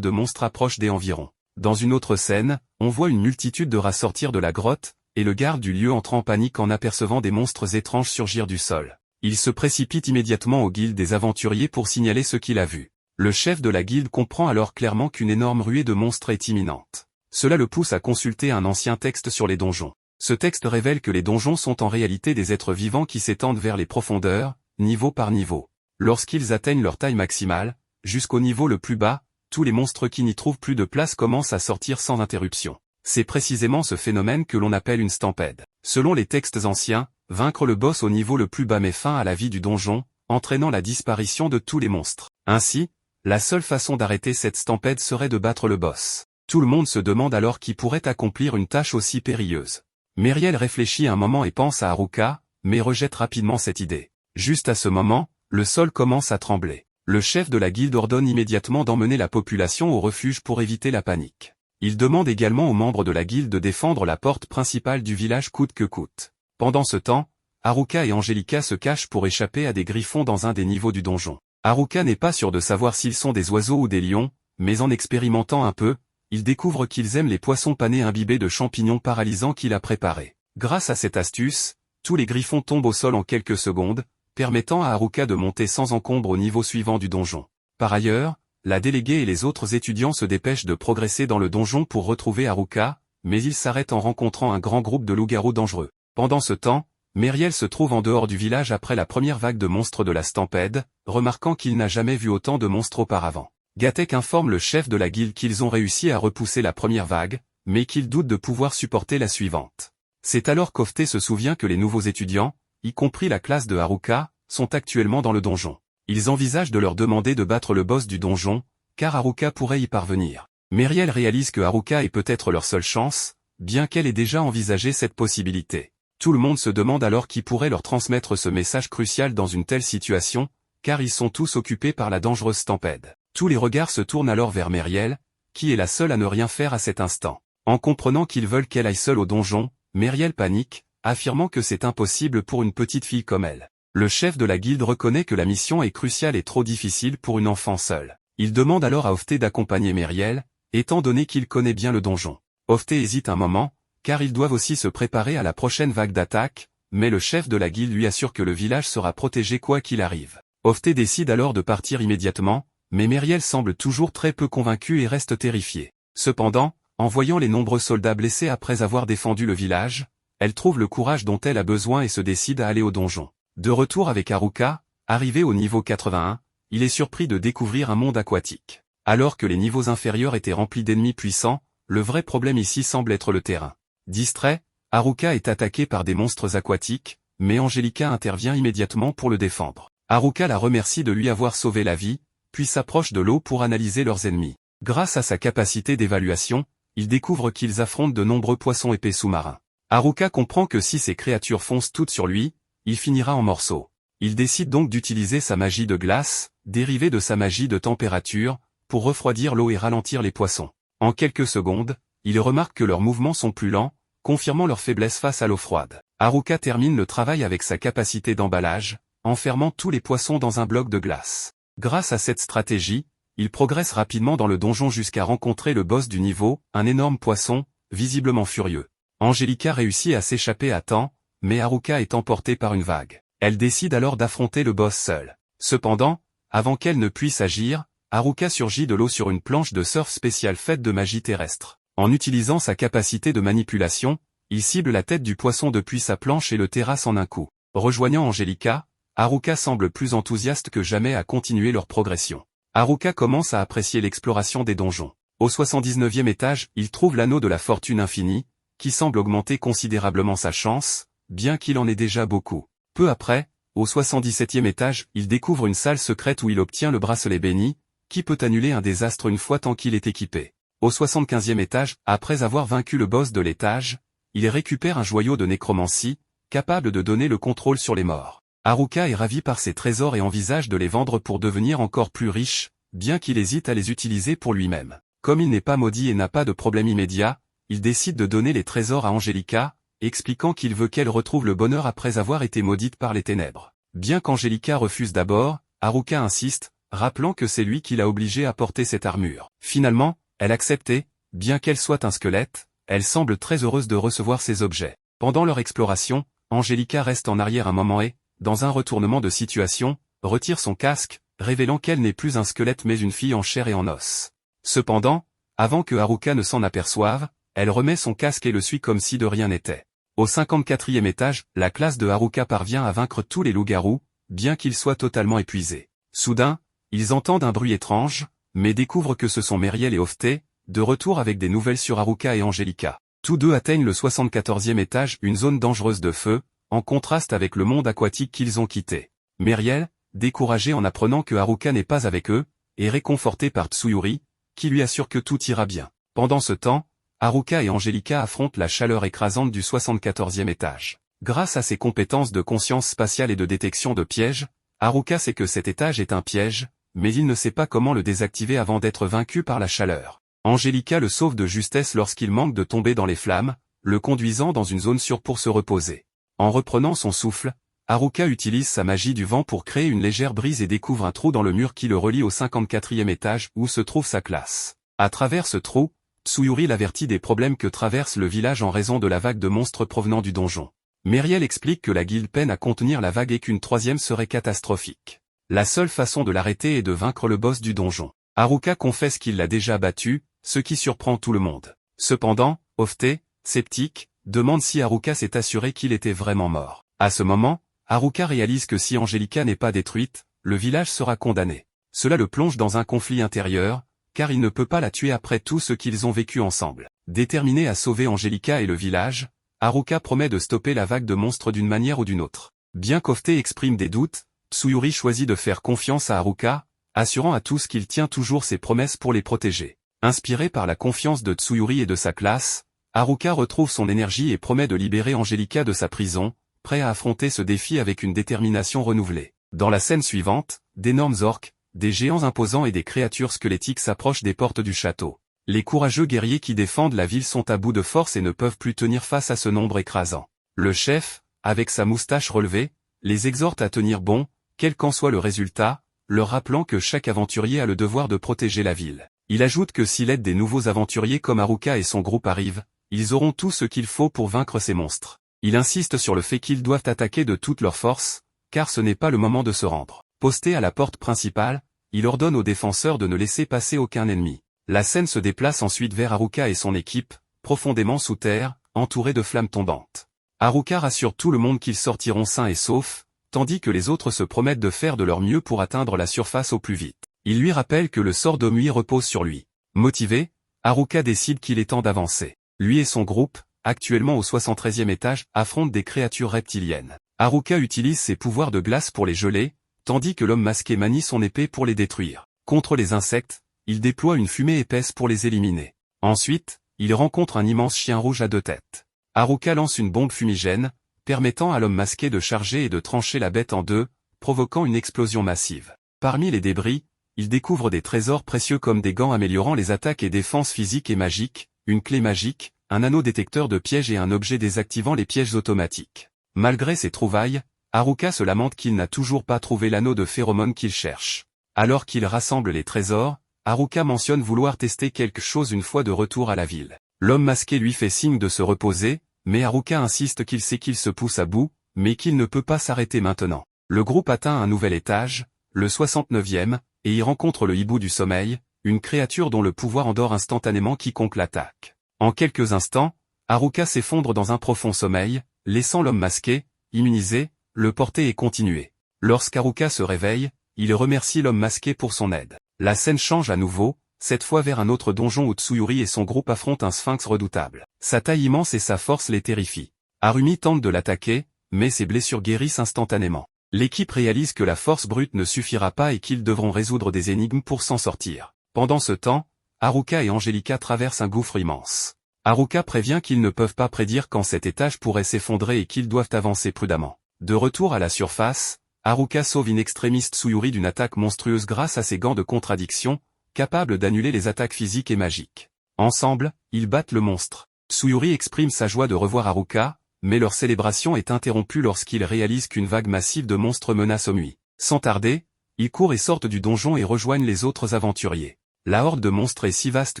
de monstres approche des environs. Dans une autre scène, on voit une multitude de rats sortir de la grotte, et le garde du lieu entre en panique en apercevant des monstres étranges surgir du sol. Il se précipite immédiatement au guilde des aventuriers pour signaler ce qu'il a vu. Le chef de la guilde comprend alors clairement qu'une énorme ruée de monstres est imminente. Cela le pousse à consulter un ancien texte sur les donjons. Ce texte révèle que les donjons sont en réalité des êtres vivants qui s'étendent vers les profondeurs, niveau par niveau. Lorsqu'ils atteignent leur taille maximale, jusqu'au niveau le plus bas, tous les monstres qui n'y trouvent plus de place commencent à sortir sans interruption. C'est précisément ce phénomène que l'on appelle une stampede. Selon les textes anciens, vaincre le boss au niveau le plus bas met fin à la vie du donjon, entraînant la disparition de tous les monstres. Ainsi, la seule façon d'arrêter cette stampede serait de battre le boss. Tout le monde se demande alors qui pourrait accomplir une tâche aussi périlleuse. Meriel réfléchit un moment et pense à Haruka, mais rejette rapidement cette idée. Juste à ce moment, le sol commence à trembler. Le chef de la guilde ordonne immédiatement d'emmener la population au refuge pour éviter la panique. Il demande également aux membres de la guilde de défendre la porte principale du village coûte que coûte. Pendant ce temps, Haruka et Angelica se cachent pour échapper à des griffons dans un des niveaux du donjon. Haruka n'est pas sûr de savoir s'ils sont des oiseaux ou des lions, mais en expérimentant un peu, il découvre qu'ils aiment les poissons panés imbibés de champignons paralysants qu'il a préparés. Grâce à cette astuce, tous les griffons tombent au sol en quelques secondes, permettant à Haruka de monter sans encombre au niveau suivant du donjon. Par ailleurs, la déléguée et les autres étudiants se dépêchent de progresser dans le donjon pour retrouver Haruka, mais ils s'arrêtent en rencontrant un grand groupe de loups-garous dangereux. Pendant ce temps, Meriel se trouve en dehors du village après la première vague de monstres de la stampede, remarquant qu'il n'a jamais vu autant de monstres auparavant. Gatek informe le chef de la guilde qu'ils ont réussi à repousser la première vague, mais qu'ils doutent de pouvoir supporter la suivante. C'est alors qu'Ofte se souvient que les nouveaux étudiants, y compris la classe de Haruka, sont actuellement dans le donjon. Ils envisagent de leur demander de battre le boss du donjon, car Haruka pourrait y parvenir. Meriel réalise que Haruka est peut-être leur seule chance, bien qu'elle ait déjà envisagé cette possibilité. Tout le monde se demande alors qui pourrait leur transmettre ce message crucial dans une telle situation, car ils sont tous occupés par la dangereuse stampede. Tous les regards se tournent alors vers Meriel, qui est la seule à ne rien faire à cet instant. En comprenant qu'ils veulent qu'elle aille seule au donjon, Meriel panique, affirmant que c'est impossible pour une petite fille comme elle. Le chef de la guilde reconnaît que la mission est cruciale et trop difficile pour une enfant seule. Il demande alors à Ofte d'accompagner Meriel, étant donné qu'il connaît bien le donjon. Ofte hésite un moment, car ils doivent aussi se préparer à la prochaine vague d'attaque, mais le chef de la guilde lui assure que le village sera protégé quoi qu'il arrive. Ofte décide alors de partir immédiatement, mais Meriel semble toujours très peu convaincue et reste terrifiée. Cependant, en voyant les nombreux soldats blessés après avoir défendu le village, elle trouve le courage dont elle a besoin et se décide à aller au donjon. De retour avec Haruka, arrivé au niveau 81, il est surpris de découvrir un monde aquatique. Alors que les niveaux inférieurs étaient remplis d'ennemis puissants, le vrai problème ici semble être le terrain. Distrait, Haruka est attaqué par des monstres aquatiques, mais Angelica intervient immédiatement pour le défendre. Haruka la remercie de lui avoir sauvé la vie, puis s'approche de l'eau pour analyser leurs ennemis. Grâce à sa capacité d'évaluation, il découvre qu'ils affrontent de nombreux poissons épais sous-marins. Haruka comprend que si ces créatures foncent toutes sur lui, il finira en morceaux. Il décide donc d'utiliser sa magie de glace, dérivée de sa magie de température, pour refroidir l'eau et ralentir les poissons. En quelques secondes, il remarque que leurs mouvements sont plus lents, confirmant leur faiblesse face à l'eau froide. Haruka termine le travail avec sa capacité d'emballage, enfermant tous les poissons dans un bloc de glace. Grâce à cette stratégie, il progresse rapidement dans le donjon jusqu'à rencontrer le boss du niveau, un énorme poisson, visiblement furieux. Angelica réussit à s'échapper à temps, mais Haruka est emportée par une vague. Elle décide alors d'affronter le boss seule. Cependant, avant qu'elle ne puisse agir, Haruka surgit de l'eau sur une planche de surf spéciale faite de magie terrestre. En utilisant sa capacité de manipulation, il cible la tête du poisson depuis sa planche et le terrasse en un coup. Rejoignant Angelica, Haruka semble plus enthousiaste que jamais à continuer leur progression. Haruka commence à apprécier l'exploration des donjons. Au 79e étage, il trouve l'anneau de la fortune infinie, qui semble augmenter considérablement sa chance, bien qu'il en ait déjà beaucoup. Peu après, au 77e étage, il découvre une salle secrète où il obtient le bracelet béni, qui peut annuler un désastre une fois tant qu'il est équipé. Au 75e étage, après avoir vaincu le boss de l'étage, il récupère un joyau de nécromancie, capable de donner le contrôle sur les morts. Haruka est ravi par ces trésors et envisage de les vendre pour devenir encore plus riche, bien qu'il hésite à les utiliser pour lui-même. Comme il n'est pas maudit et n'a pas de problème immédiat, il décide de donner les trésors à Angelica, expliquant qu'il veut qu'elle retrouve le bonheur après avoir été maudite par les ténèbres. Bien qu'Angelica refuse d'abord, Haruka insiste, rappelant que c'est lui qui l'a obligée à porter cette armure. Finalement, elle accepte et, bien qu'elle soit un squelette, elle semble très heureuse de recevoir ces objets. Pendant leur exploration, Angelica reste en arrière un moment et, dans un retournement de situation, retire son casque, révélant qu'elle n'est plus un squelette mais une fille en chair et en os. Cependant, avant que Haruka ne s'en aperçoive, elle remet son casque et le suit comme si de rien n'était. Au 54e étage, la classe de Haruka parvient à vaincre tous les loups-garous, bien qu'ils soient totalement épuisés. Soudain, ils entendent un bruit étrange, mais découvrent que ce sont Meriel et Ofté, de retour avec des nouvelles sur Haruka et Angelica. Tous deux atteignent le 74e étage, une zone dangereuse de feu, en contraste avec le monde aquatique qu'ils ont quitté. Meriel, découragée en apprenant que Haruka n'est pas avec eux, est réconfortée par Tsuyuri, qui lui assure que tout ira bien. Pendant ce temps, Haruka et Angelica affrontent la chaleur écrasante du 74e étage. Grâce à ses compétences de conscience spatiale et de détection de pièges, Haruka sait que cet étage est un piège, mais il ne sait pas comment le désactiver avant d'être vaincu par la chaleur. Angelica le sauve de justesse lorsqu'il manque de tomber dans les flammes, le conduisant dans une zone sûre pour se reposer. En reprenant son souffle, Haruka utilise sa magie du vent pour créer une légère brise et découvre un trou dans le mur qui le relie au 54e étage où se trouve sa classe. À travers ce trou, Tsuyuri l'avertit des problèmes que traverse le village en raison de la vague de monstres provenant du donjon. Meriel explique que la guilde peine à contenir la vague et qu'une troisième serait catastrophique. La seule façon de l'arrêter est de vaincre le boss du donjon. Haruka confesse qu'il l'a déjà battu, ce qui surprend tout le monde. Cependant, Ofté, sceptique, demande si Haruka s'est assuré qu'il était vraiment mort. À ce moment, Haruka réalise que si Angelica n'est pas détruite, le village sera condamné. Cela le plonge dans un conflit intérieur, car il ne peut pas la tuer après tout ce qu'ils ont vécu ensemble. Déterminé à sauver Angelica et le village, Haruka promet de stopper la vague de monstres d'une manière ou d'une autre. Bien qu'Ofté exprime des doutes, Tsuyuri choisit de faire confiance à Haruka, assurant à tous qu'il tient toujours ses promesses pour les protéger. Inspiré par la confiance de Tsuyuri et de sa classe, Haruka retrouve son énergie et promet de libérer Angelica de sa prison, prêt à affronter ce défi avec une détermination renouvelée. Dans la scène suivante, d'énormes orques, des géants imposants et des créatures squelettiques s'approchent des portes du château. Les courageux guerriers qui défendent la ville sont à bout de force et ne peuvent plus tenir face à ce nombre écrasant. Le chef, avec sa moustache relevée, les exhorte à tenir bon, quel qu'en soit le résultat, leur rappelant que chaque aventurier a le devoir de protéger la ville. Il ajoute que si l'aide des nouveaux aventuriers comme Haruka et son groupe arrive, ils auront tout ce qu'il faut pour vaincre ces monstres. Il insiste sur le fait qu'ils doivent attaquer de toute leur force, car ce n'est pas le moment de se rendre. Posté à la porte principale, il ordonne aux défenseurs de ne laisser passer aucun ennemi. La scène se déplace ensuite vers Haruka et son équipe, profondément sous terre, entourés de flammes tombantes. Haruka rassure tout le monde qu'ils sortiront sains et saufs, tandis que les autres se promettent de faire de leur mieux pour atteindre la surface au plus vite. Il lui rappelle que le sort d'Omui repose sur lui. Motivé, Haruka décide qu'il est temps d'avancer. Lui et son groupe, actuellement au 73e étage, affrontent des créatures reptiliennes. Haruka utilise ses pouvoirs de glace pour les geler, tandis que l'homme masqué manie son épée pour les détruire. Contre les insectes, il déploie une fumée épaisse pour les éliminer. Ensuite, il rencontre un immense chien rouge à 2 têtes. Haruka lance une bombe fumigène, permettant à l'homme masqué de charger et de trancher la bête en deux, provoquant une explosion massive. Parmi les débris, il découvre des trésors précieux comme des gants améliorant les attaques et défenses physiques et magiques, une clé magique, un anneau détecteur de pièges et un objet désactivant les pièges automatiques. Malgré ces trouvailles, Haruka se lamente qu'il n'a toujours pas trouvé l'anneau de phéromone qu'il cherche. Alors qu'il rassemble les trésors, Haruka mentionne vouloir tester quelque chose une fois de retour à la ville. L'homme masqué lui fait signe de se reposer, mais Haruka insiste qu'il sait qu'il se pousse à bout, mais qu'il ne peut pas s'arrêter maintenant. Le groupe atteint un nouvel étage, le 69e, et y rencontre le hibou du sommeil, une créature dont le pouvoir endort instantanément quiconque l'attaque. En quelques instants, Haruka s'effondre dans un profond sommeil, laissant l'homme masqué, immunisé, le porter et continuer. Lorsqu'Haruka se réveille, il remercie l'homme masqué pour son aide. La scène change à nouveau, cette fois vers un autre donjon où Tsuyuri et son groupe affrontent un sphinx redoutable. Sa taille immense et sa force les terrifient. Harumi tente de l'attaquer, mais ses blessures guérissent instantanément. L'équipe réalise que la force brute ne suffira pas et qu'ils devront résoudre des énigmes pour s'en sortir. Pendant ce temps, Haruka et Angelica traversent un gouffre immense. Haruka prévient qu'ils ne peuvent pas prédire quand cet étage pourrait s'effondrer et qu'ils doivent avancer prudemment. De retour à la surface, Haruka sauve in extremis Tsuyuri d'une attaque monstrueuse grâce à ses gants de contradiction, capables d'annuler les attaques physiques et magiques. Ensemble, ils battent le monstre. Tsuyuri exprime sa joie de revoir Haruka, mais leur célébration est interrompue lorsqu'ils réalisent qu'une vague massive de monstres menace Omui. Sans tarder, ils courent et sortent du donjon et rejoignent les autres aventuriers. La horde de monstres est si vaste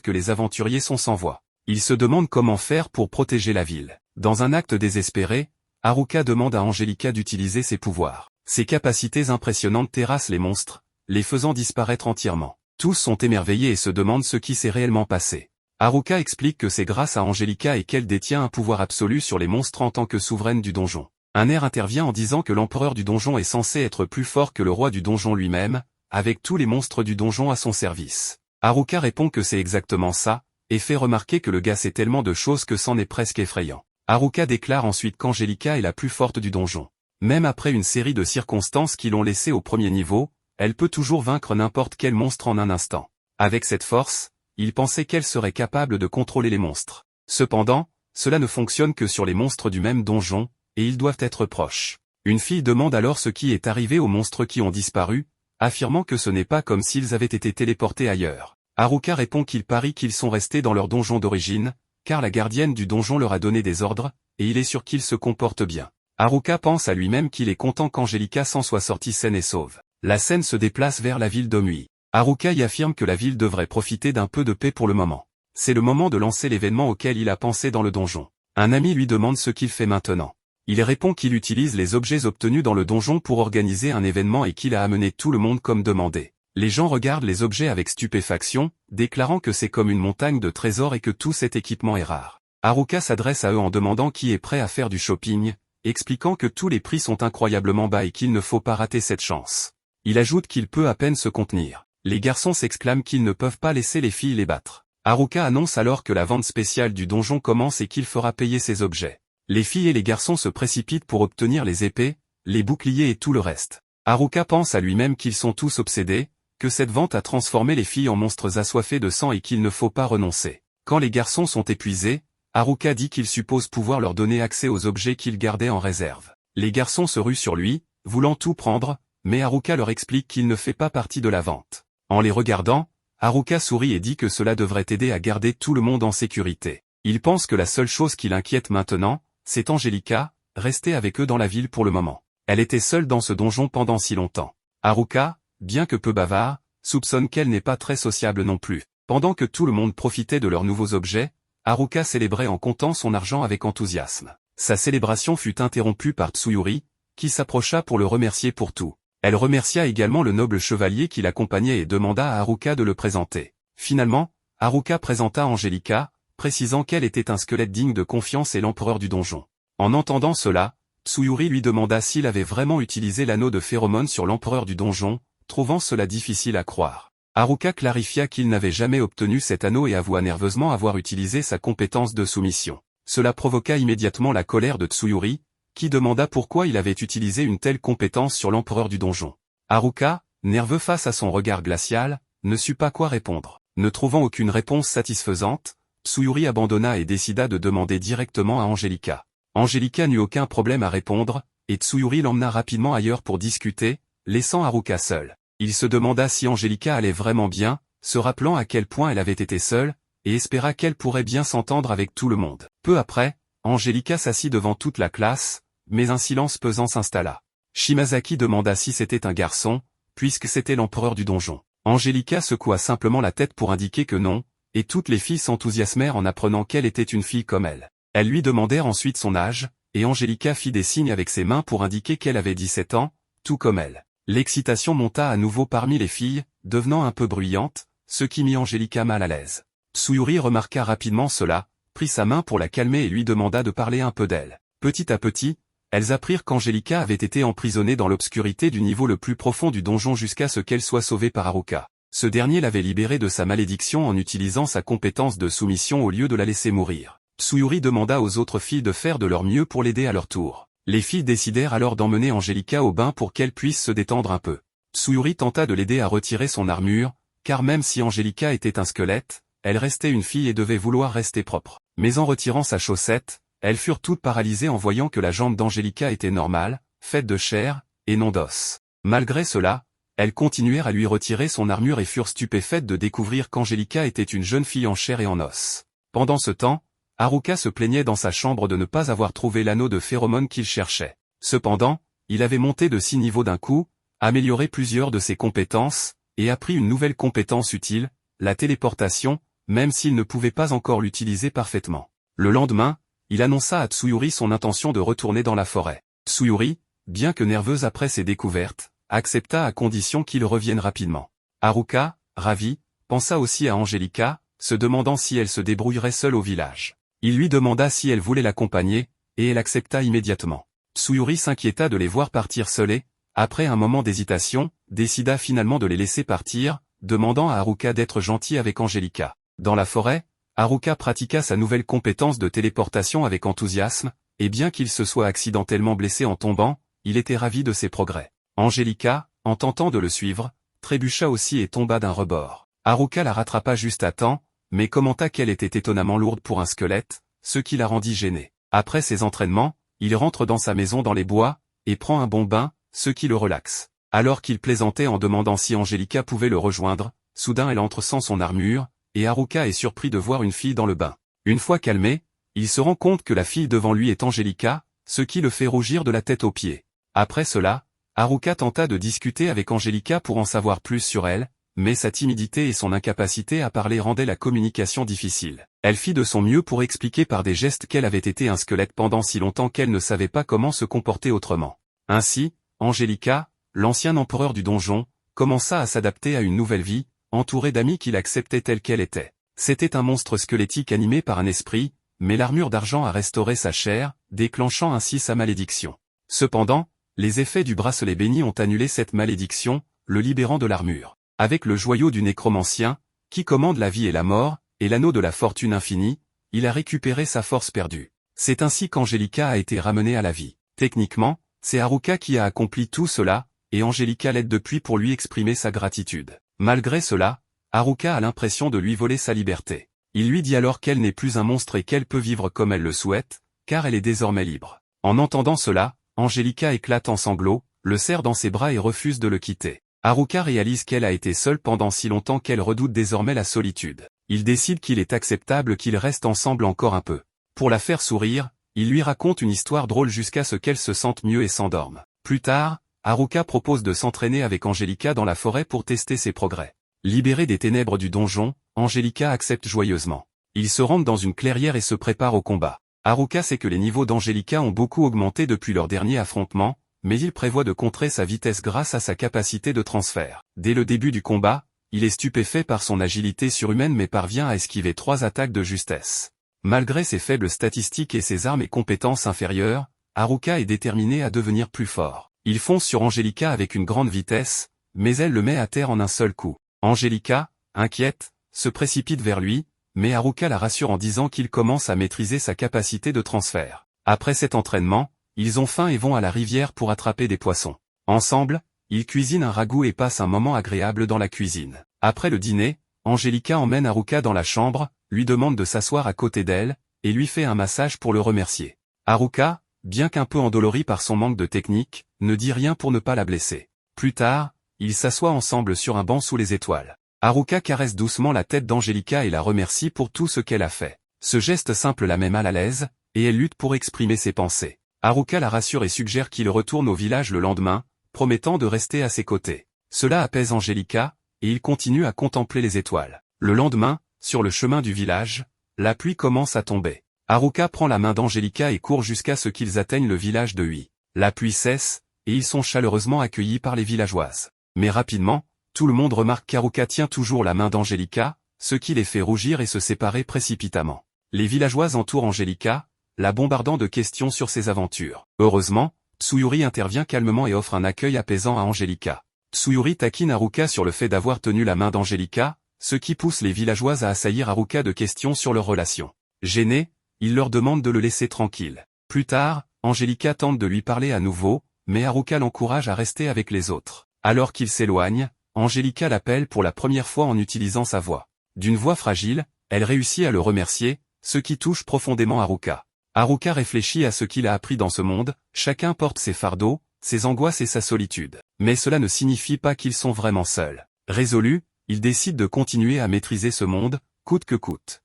que les aventuriers sont sans voix. Ils se demandent comment faire pour protéger la ville. Dans un acte désespéré, Haruka demande à Angelica d'utiliser ses pouvoirs. Ses capacités impressionnantes terrassent les monstres, les faisant disparaître entièrement. Tous sont émerveillés et se demandent ce qui s'est réellement passé. Haruka explique que c'est grâce à Angelica et qu'elle détient un pouvoir absolu sur les monstres en tant que souveraine du donjon. Un air intervient en disant que l'empereur du donjon est censé être plus fort que le roi du donjon lui-même, avec tous les monstres du donjon à son service. Haruka répond que c'est exactement ça, et fait remarquer que le gars sait tellement de choses que c'en est presque effrayant. Haruka déclare ensuite qu'Angelica est la plus forte du donjon. Même après une série de circonstances qui l'ont laissée au premier niveau, elle peut toujours vaincre n'importe quel monstre en un instant. Avec cette force, il pensait qu'elle serait capable de contrôler les monstres. Cependant, cela ne fonctionne que sur les monstres du même donjon, et ils doivent être proches. Une fille demande alors ce qui est arrivé aux monstres qui ont disparu, affirmant que ce n'est pas comme s'ils avaient été téléportés ailleurs. Haruka répond qu'il parie qu'ils sont restés dans leur donjon d'origine, car la gardienne du donjon leur a donné des ordres, et il est sûr qu'ils se comportent bien. Haruka pense à lui-même qu'il est content qu'Angelica s'en soit sortie saine et sauve. La scène se déplace vers la ville d'Omui. Haruka y affirme que la ville devrait profiter d'un peu de paix pour le moment. C'est le moment de lancer l'événement auquel il a pensé dans le donjon. Un ami lui demande ce qu'il fait maintenant. Il répond qu'il utilise les objets obtenus dans le donjon pour organiser un événement et qu'il a amené tout le monde comme demandé. Les gens regardent les objets avec stupéfaction, déclarant que c'est comme une montagne de trésors et que tout cet équipement est rare. Haruka s'adresse à eux en demandant qui est prêt à faire du shopping, expliquant que tous les prix sont incroyablement bas et qu'il ne faut pas rater cette chance. Il ajoute qu'il peut à peine se contenir. Les garçons s'exclament qu'ils ne peuvent pas laisser les filles les battre. Haruka annonce alors que la vente spéciale du donjon commence et qu'il fera payer ses objets. Les filles et les garçons se précipitent pour obtenir les épées, les boucliers et tout le reste. Haruka pense à lui-même qu'ils sont tous obsédés, que cette vente a transformé les filles en monstres assoiffés de sang et qu'il ne faut pas renoncer. Quand les garçons sont épuisés, Haruka dit qu'il suppose pouvoir leur donner accès aux objets qu'il gardait en réserve. Les garçons se ruent sur lui, voulant tout prendre, mais Haruka leur explique qu'il ne fait pas partie de la vente. En les regardant, Haruka sourit et dit que cela devrait aider à garder tout le monde en sécurité. Il pense que la seule chose qui l'inquiète maintenant, c'est Angelica, restée avec eux dans la ville pour le moment. Elle était seule dans ce donjon pendant si longtemps. Haruka, bien que peu bavard, soupçonne qu'elle n'est pas très sociable non plus. Pendant que tout le monde profitait de leurs nouveaux objets, Haruka célébrait en comptant son argent avec enthousiasme. Sa célébration fut interrompue par Tsuyuri, qui s'approcha pour le remercier pour tout. Elle remercia également le noble chevalier qui l'accompagnait et demanda à Haruka de le présenter. Finalement, Haruka présenta Angelica, précisant qu'elle était un squelette digne de confiance et l'empereur du donjon. En entendant cela, Tsuyuri lui demanda s'il avait vraiment utilisé l'anneau de phéromone sur l'empereur du donjon, trouvant cela difficile à croire. Haruka clarifia qu'il n'avait jamais obtenu cet anneau et avoua nerveusement avoir utilisé sa compétence de soumission. Cela provoqua immédiatement la colère de Tsuyuri, qui demanda pourquoi il avait utilisé une telle compétence sur l'empereur du donjon. Haruka, nerveux face à son regard glacial, ne sut pas quoi répondre. Ne trouvant aucune réponse satisfaisante, Tsuyuri abandonna et décida de demander directement à Angelica. Angelica n'eut aucun problème à répondre, et Tsuyuri l'emmena rapidement ailleurs pour discuter, laissant Haruka seule. Il se demanda si Angelica allait vraiment bien, se rappelant à quel point elle avait été seule, et espéra qu'elle pourrait bien s'entendre avec tout le monde. Peu après, Angelica s'assit devant toute la classe, mais un silence pesant s'installa. Shimazaki demanda si c'était un garçon, puisque c'était l'empereur du donjon. Angelica secoua simplement la tête pour indiquer que non, et toutes les filles s'enthousiasmèrent en apprenant qu'elle était une fille comme elle. Elles lui demandèrent ensuite son âge, et Angelica fit des signes avec ses mains pour indiquer qu'elle avait 17 ans, tout comme elle. L'excitation monta à nouveau parmi les filles, devenant un peu bruyante, ce qui mit Angelica mal à l'aise. Tsuyuri remarqua rapidement cela, prit sa main pour la calmer et lui demanda de parler un peu d'elle. Petit à petit, elles apprirent qu'Angelica avait été emprisonnée dans l'obscurité du niveau le plus profond du donjon jusqu'à ce qu'elle soit sauvée par Haruka. Ce dernier l'avait libérée de sa malédiction en utilisant sa compétence de soumission au lieu de la laisser mourir. Tsuyuri demanda aux autres filles de faire de leur mieux pour l'aider à leur tour. Les filles décidèrent alors d'emmener Angelica au bain pour qu'elle puisse se détendre un peu. Tsuyuri tenta de l'aider à retirer son armure, car même si Angelica était un squelette, elle restait une fille et devait vouloir rester propre. Mais en retirant sa chaussette, elles furent toutes paralysées en voyant que la jambe d'Angelica était normale, faite de chair, et non d'os. Malgré cela, elles continuèrent à lui retirer son armure et furent stupéfaites de découvrir qu'Angelica était une jeune fille en chair et en os. Pendant ce temps, Haruka se plaignait dans sa chambre de ne pas avoir trouvé l'anneau de phéromone qu'il cherchait. Cependant, il avait monté de 6 niveaux d'un coup, amélioré plusieurs de ses compétences, et appris une nouvelle compétence utile, la téléportation, même s'il ne pouvait pas encore l'utiliser parfaitement. Le lendemain, il annonça à Tsuyuri son intention de retourner dans la forêt. Tsuyuri, bien que nerveuse après ses découvertes, accepta à condition qu'il revienne rapidement. Haruka, ravie, pensa aussi à Angelica, se demandant si elle se débrouillerait seule au village. Il lui demanda si elle voulait l'accompagner, et elle accepta immédiatement. Tsuyuri s'inquiéta de les voir partir seuls et, après un moment d'hésitation, décida finalement de les laisser partir, demandant à Haruka d'être gentil avec Angelica. Dans la forêt, Haruka pratiqua sa nouvelle compétence de téléportation avec enthousiasme, et bien qu'il se soit accidentellement blessé en tombant, il était ravi de ses progrès. Angelica, en tentant de le suivre, trébucha aussi et tomba d'un rebord. Haruka la rattrapa juste à temps, mais commenta qu'elle était étonnamment lourde pour un squelette, ce qui la rendit gênée. Après ses entraînements, il rentre dans sa maison dans les bois, et prend un bon bain, ce qui le relaxe. Alors qu'il plaisantait en demandant si Angelica pouvait le rejoindre, soudain elle entre sans son armure, et Haruka est surpris de voir une fille dans le bain. Une fois calmé, il se rend compte que la fille devant lui est Angelica, ce qui le fait rougir de la tête aux pieds. Après cela, Haruka tenta de discuter avec Angelica pour en savoir plus sur elle, mais sa timidité et son incapacité à parler rendaient la communication difficile. Elle fit de son mieux pour expliquer par des gestes qu'elle avait été un squelette pendant si longtemps qu'elle ne savait pas comment se comporter autrement. Ainsi, Angelica, l'ancien empereur du donjon, commença à s'adapter à une nouvelle vie, entourée d'amis qui l'acceptaient telle qu'elle était. C'était un monstre squelettique animé par un esprit, mais l'armure d'argent a restauré sa chair, déclenchant ainsi sa malédiction. Cependant, les effets du bracelet béni ont annulé cette malédiction, le libérant de l'armure. Avec le joyau du nécromancien, qui commande la vie et la mort, et l'anneau de la fortune infinie, il a récupéré sa force perdue. C'est ainsi qu'Angelica a été ramenée à la vie. Techniquement, c'est Haruka qui a accompli tout cela, et Angelica l'aide depuis pour lui exprimer sa gratitude. Malgré cela, Haruka a l'impression de lui voler sa liberté. Il lui dit alors qu'elle n'est plus un monstre et qu'elle peut vivre comme elle le souhaite, car elle est désormais libre. En entendant cela, Angelica éclate en sanglots, le serre dans ses bras et refuse de le quitter. Haruka réalise qu'elle a été seule pendant si longtemps qu'elle redoute désormais la solitude. Il décide qu'il est acceptable qu'ils restent ensemble encore un peu. Pour la faire sourire, il lui raconte une histoire drôle jusqu'à ce qu'elle se sente mieux et s'endorme. Plus tard, Haruka propose de s'entraîner avec Angelica dans la forêt pour tester ses progrès. Libérée des ténèbres du donjon, Angelica accepte joyeusement. Ils se rendent dans une clairière et se préparent au combat. Haruka sait que les niveaux d'Angelica ont beaucoup augmenté depuis leur dernier affrontement, mais il prévoit de contrer sa vitesse grâce à sa capacité de transfert. Dès le début du combat, il est stupéfait par son agilité surhumaine mais parvient à esquiver 3 attaques de justesse. Malgré ses faibles statistiques et ses armes et compétences inférieures, Haruka est déterminé à devenir plus fort. Il fonce sur Angelica avec une grande vitesse, mais elle le met à terre en un seul coup. Angelica, inquiète, se précipite vers lui, mais Haruka la rassure en disant qu'il commence à maîtriser sa capacité de transfert. Après cet entraînement, ils ont faim et vont à la rivière pour attraper des poissons. Ensemble, ils cuisinent un ragoût et passent un moment agréable dans la cuisine. Après le dîner, Angelica emmène Haruka dans la chambre, lui demande de s'asseoir à côté d'elle, et lui fait un massage pour le remercier. Haruka, bien qu'un peu endolorie par son manque de technique, ne dit rien pour ne pas la blesser. Plus tard, ils s'assoient ensemble sur un banc sous les étoiles. Haruka caresse doucement la tête d'Angelica et la remercie pour tout ce qu'elle a fait. Ce geste simple la met mal à l'aise, et elle lutte pour exprimer ses pensées. Haruka la rassure et suggère qu'il retourne au village le lendemain, promettant de rester à ses côtés. Cela apaise Angelica, et il continue à contempler les étoiles. Le lendemain, sur le chemin du village, la pluie commence à tomber. Haruka prend la main d'Angelica et court jusqu'à ce qu'ils atteignent le village de Ui. La pluie cesse, et ils sont chaleureusement accueillis par les villageoises. Mais rapidement, tout le monde remarque qu'Haruka tient toujours la main d'Angelica, ce qui les fait rougir et se séparer précipitamment. Les villageoises entourent Angelica, la bombardant de questions sur ses aventures. Heureusement, Tsuyuri intervient calmement et offre un accueil apaisant à Angelica. Tsuyuri taquine Haruka sur le fait d'avoir tenu la main d'Angelica, ce qui pousse les villageoises à assaillir Haruka de questions sur leur relation. Gêné, il leur demande de le laisser tranquille. Plus tard, Angelica tente de lui parler à nouveau, mais Haruka l'encourage à rester avec les autres. Alors qu'il s'éloigne, Angelica l'appelle pour la première fois en utilisant sa voix. D'une voix fragile, elle réussit à le remercier, ce qui touche profondément Haruka. Haruka réfléchit à ce qu'il a appris dans ce monde, chacun porte ses fardeaux, ses angoisses et sa solitude. Mais cela ne signifie pas qu'ils sont vraiment seuls. Résolu, il décide de continuer à maîtriser ce monde, coûte que coûte.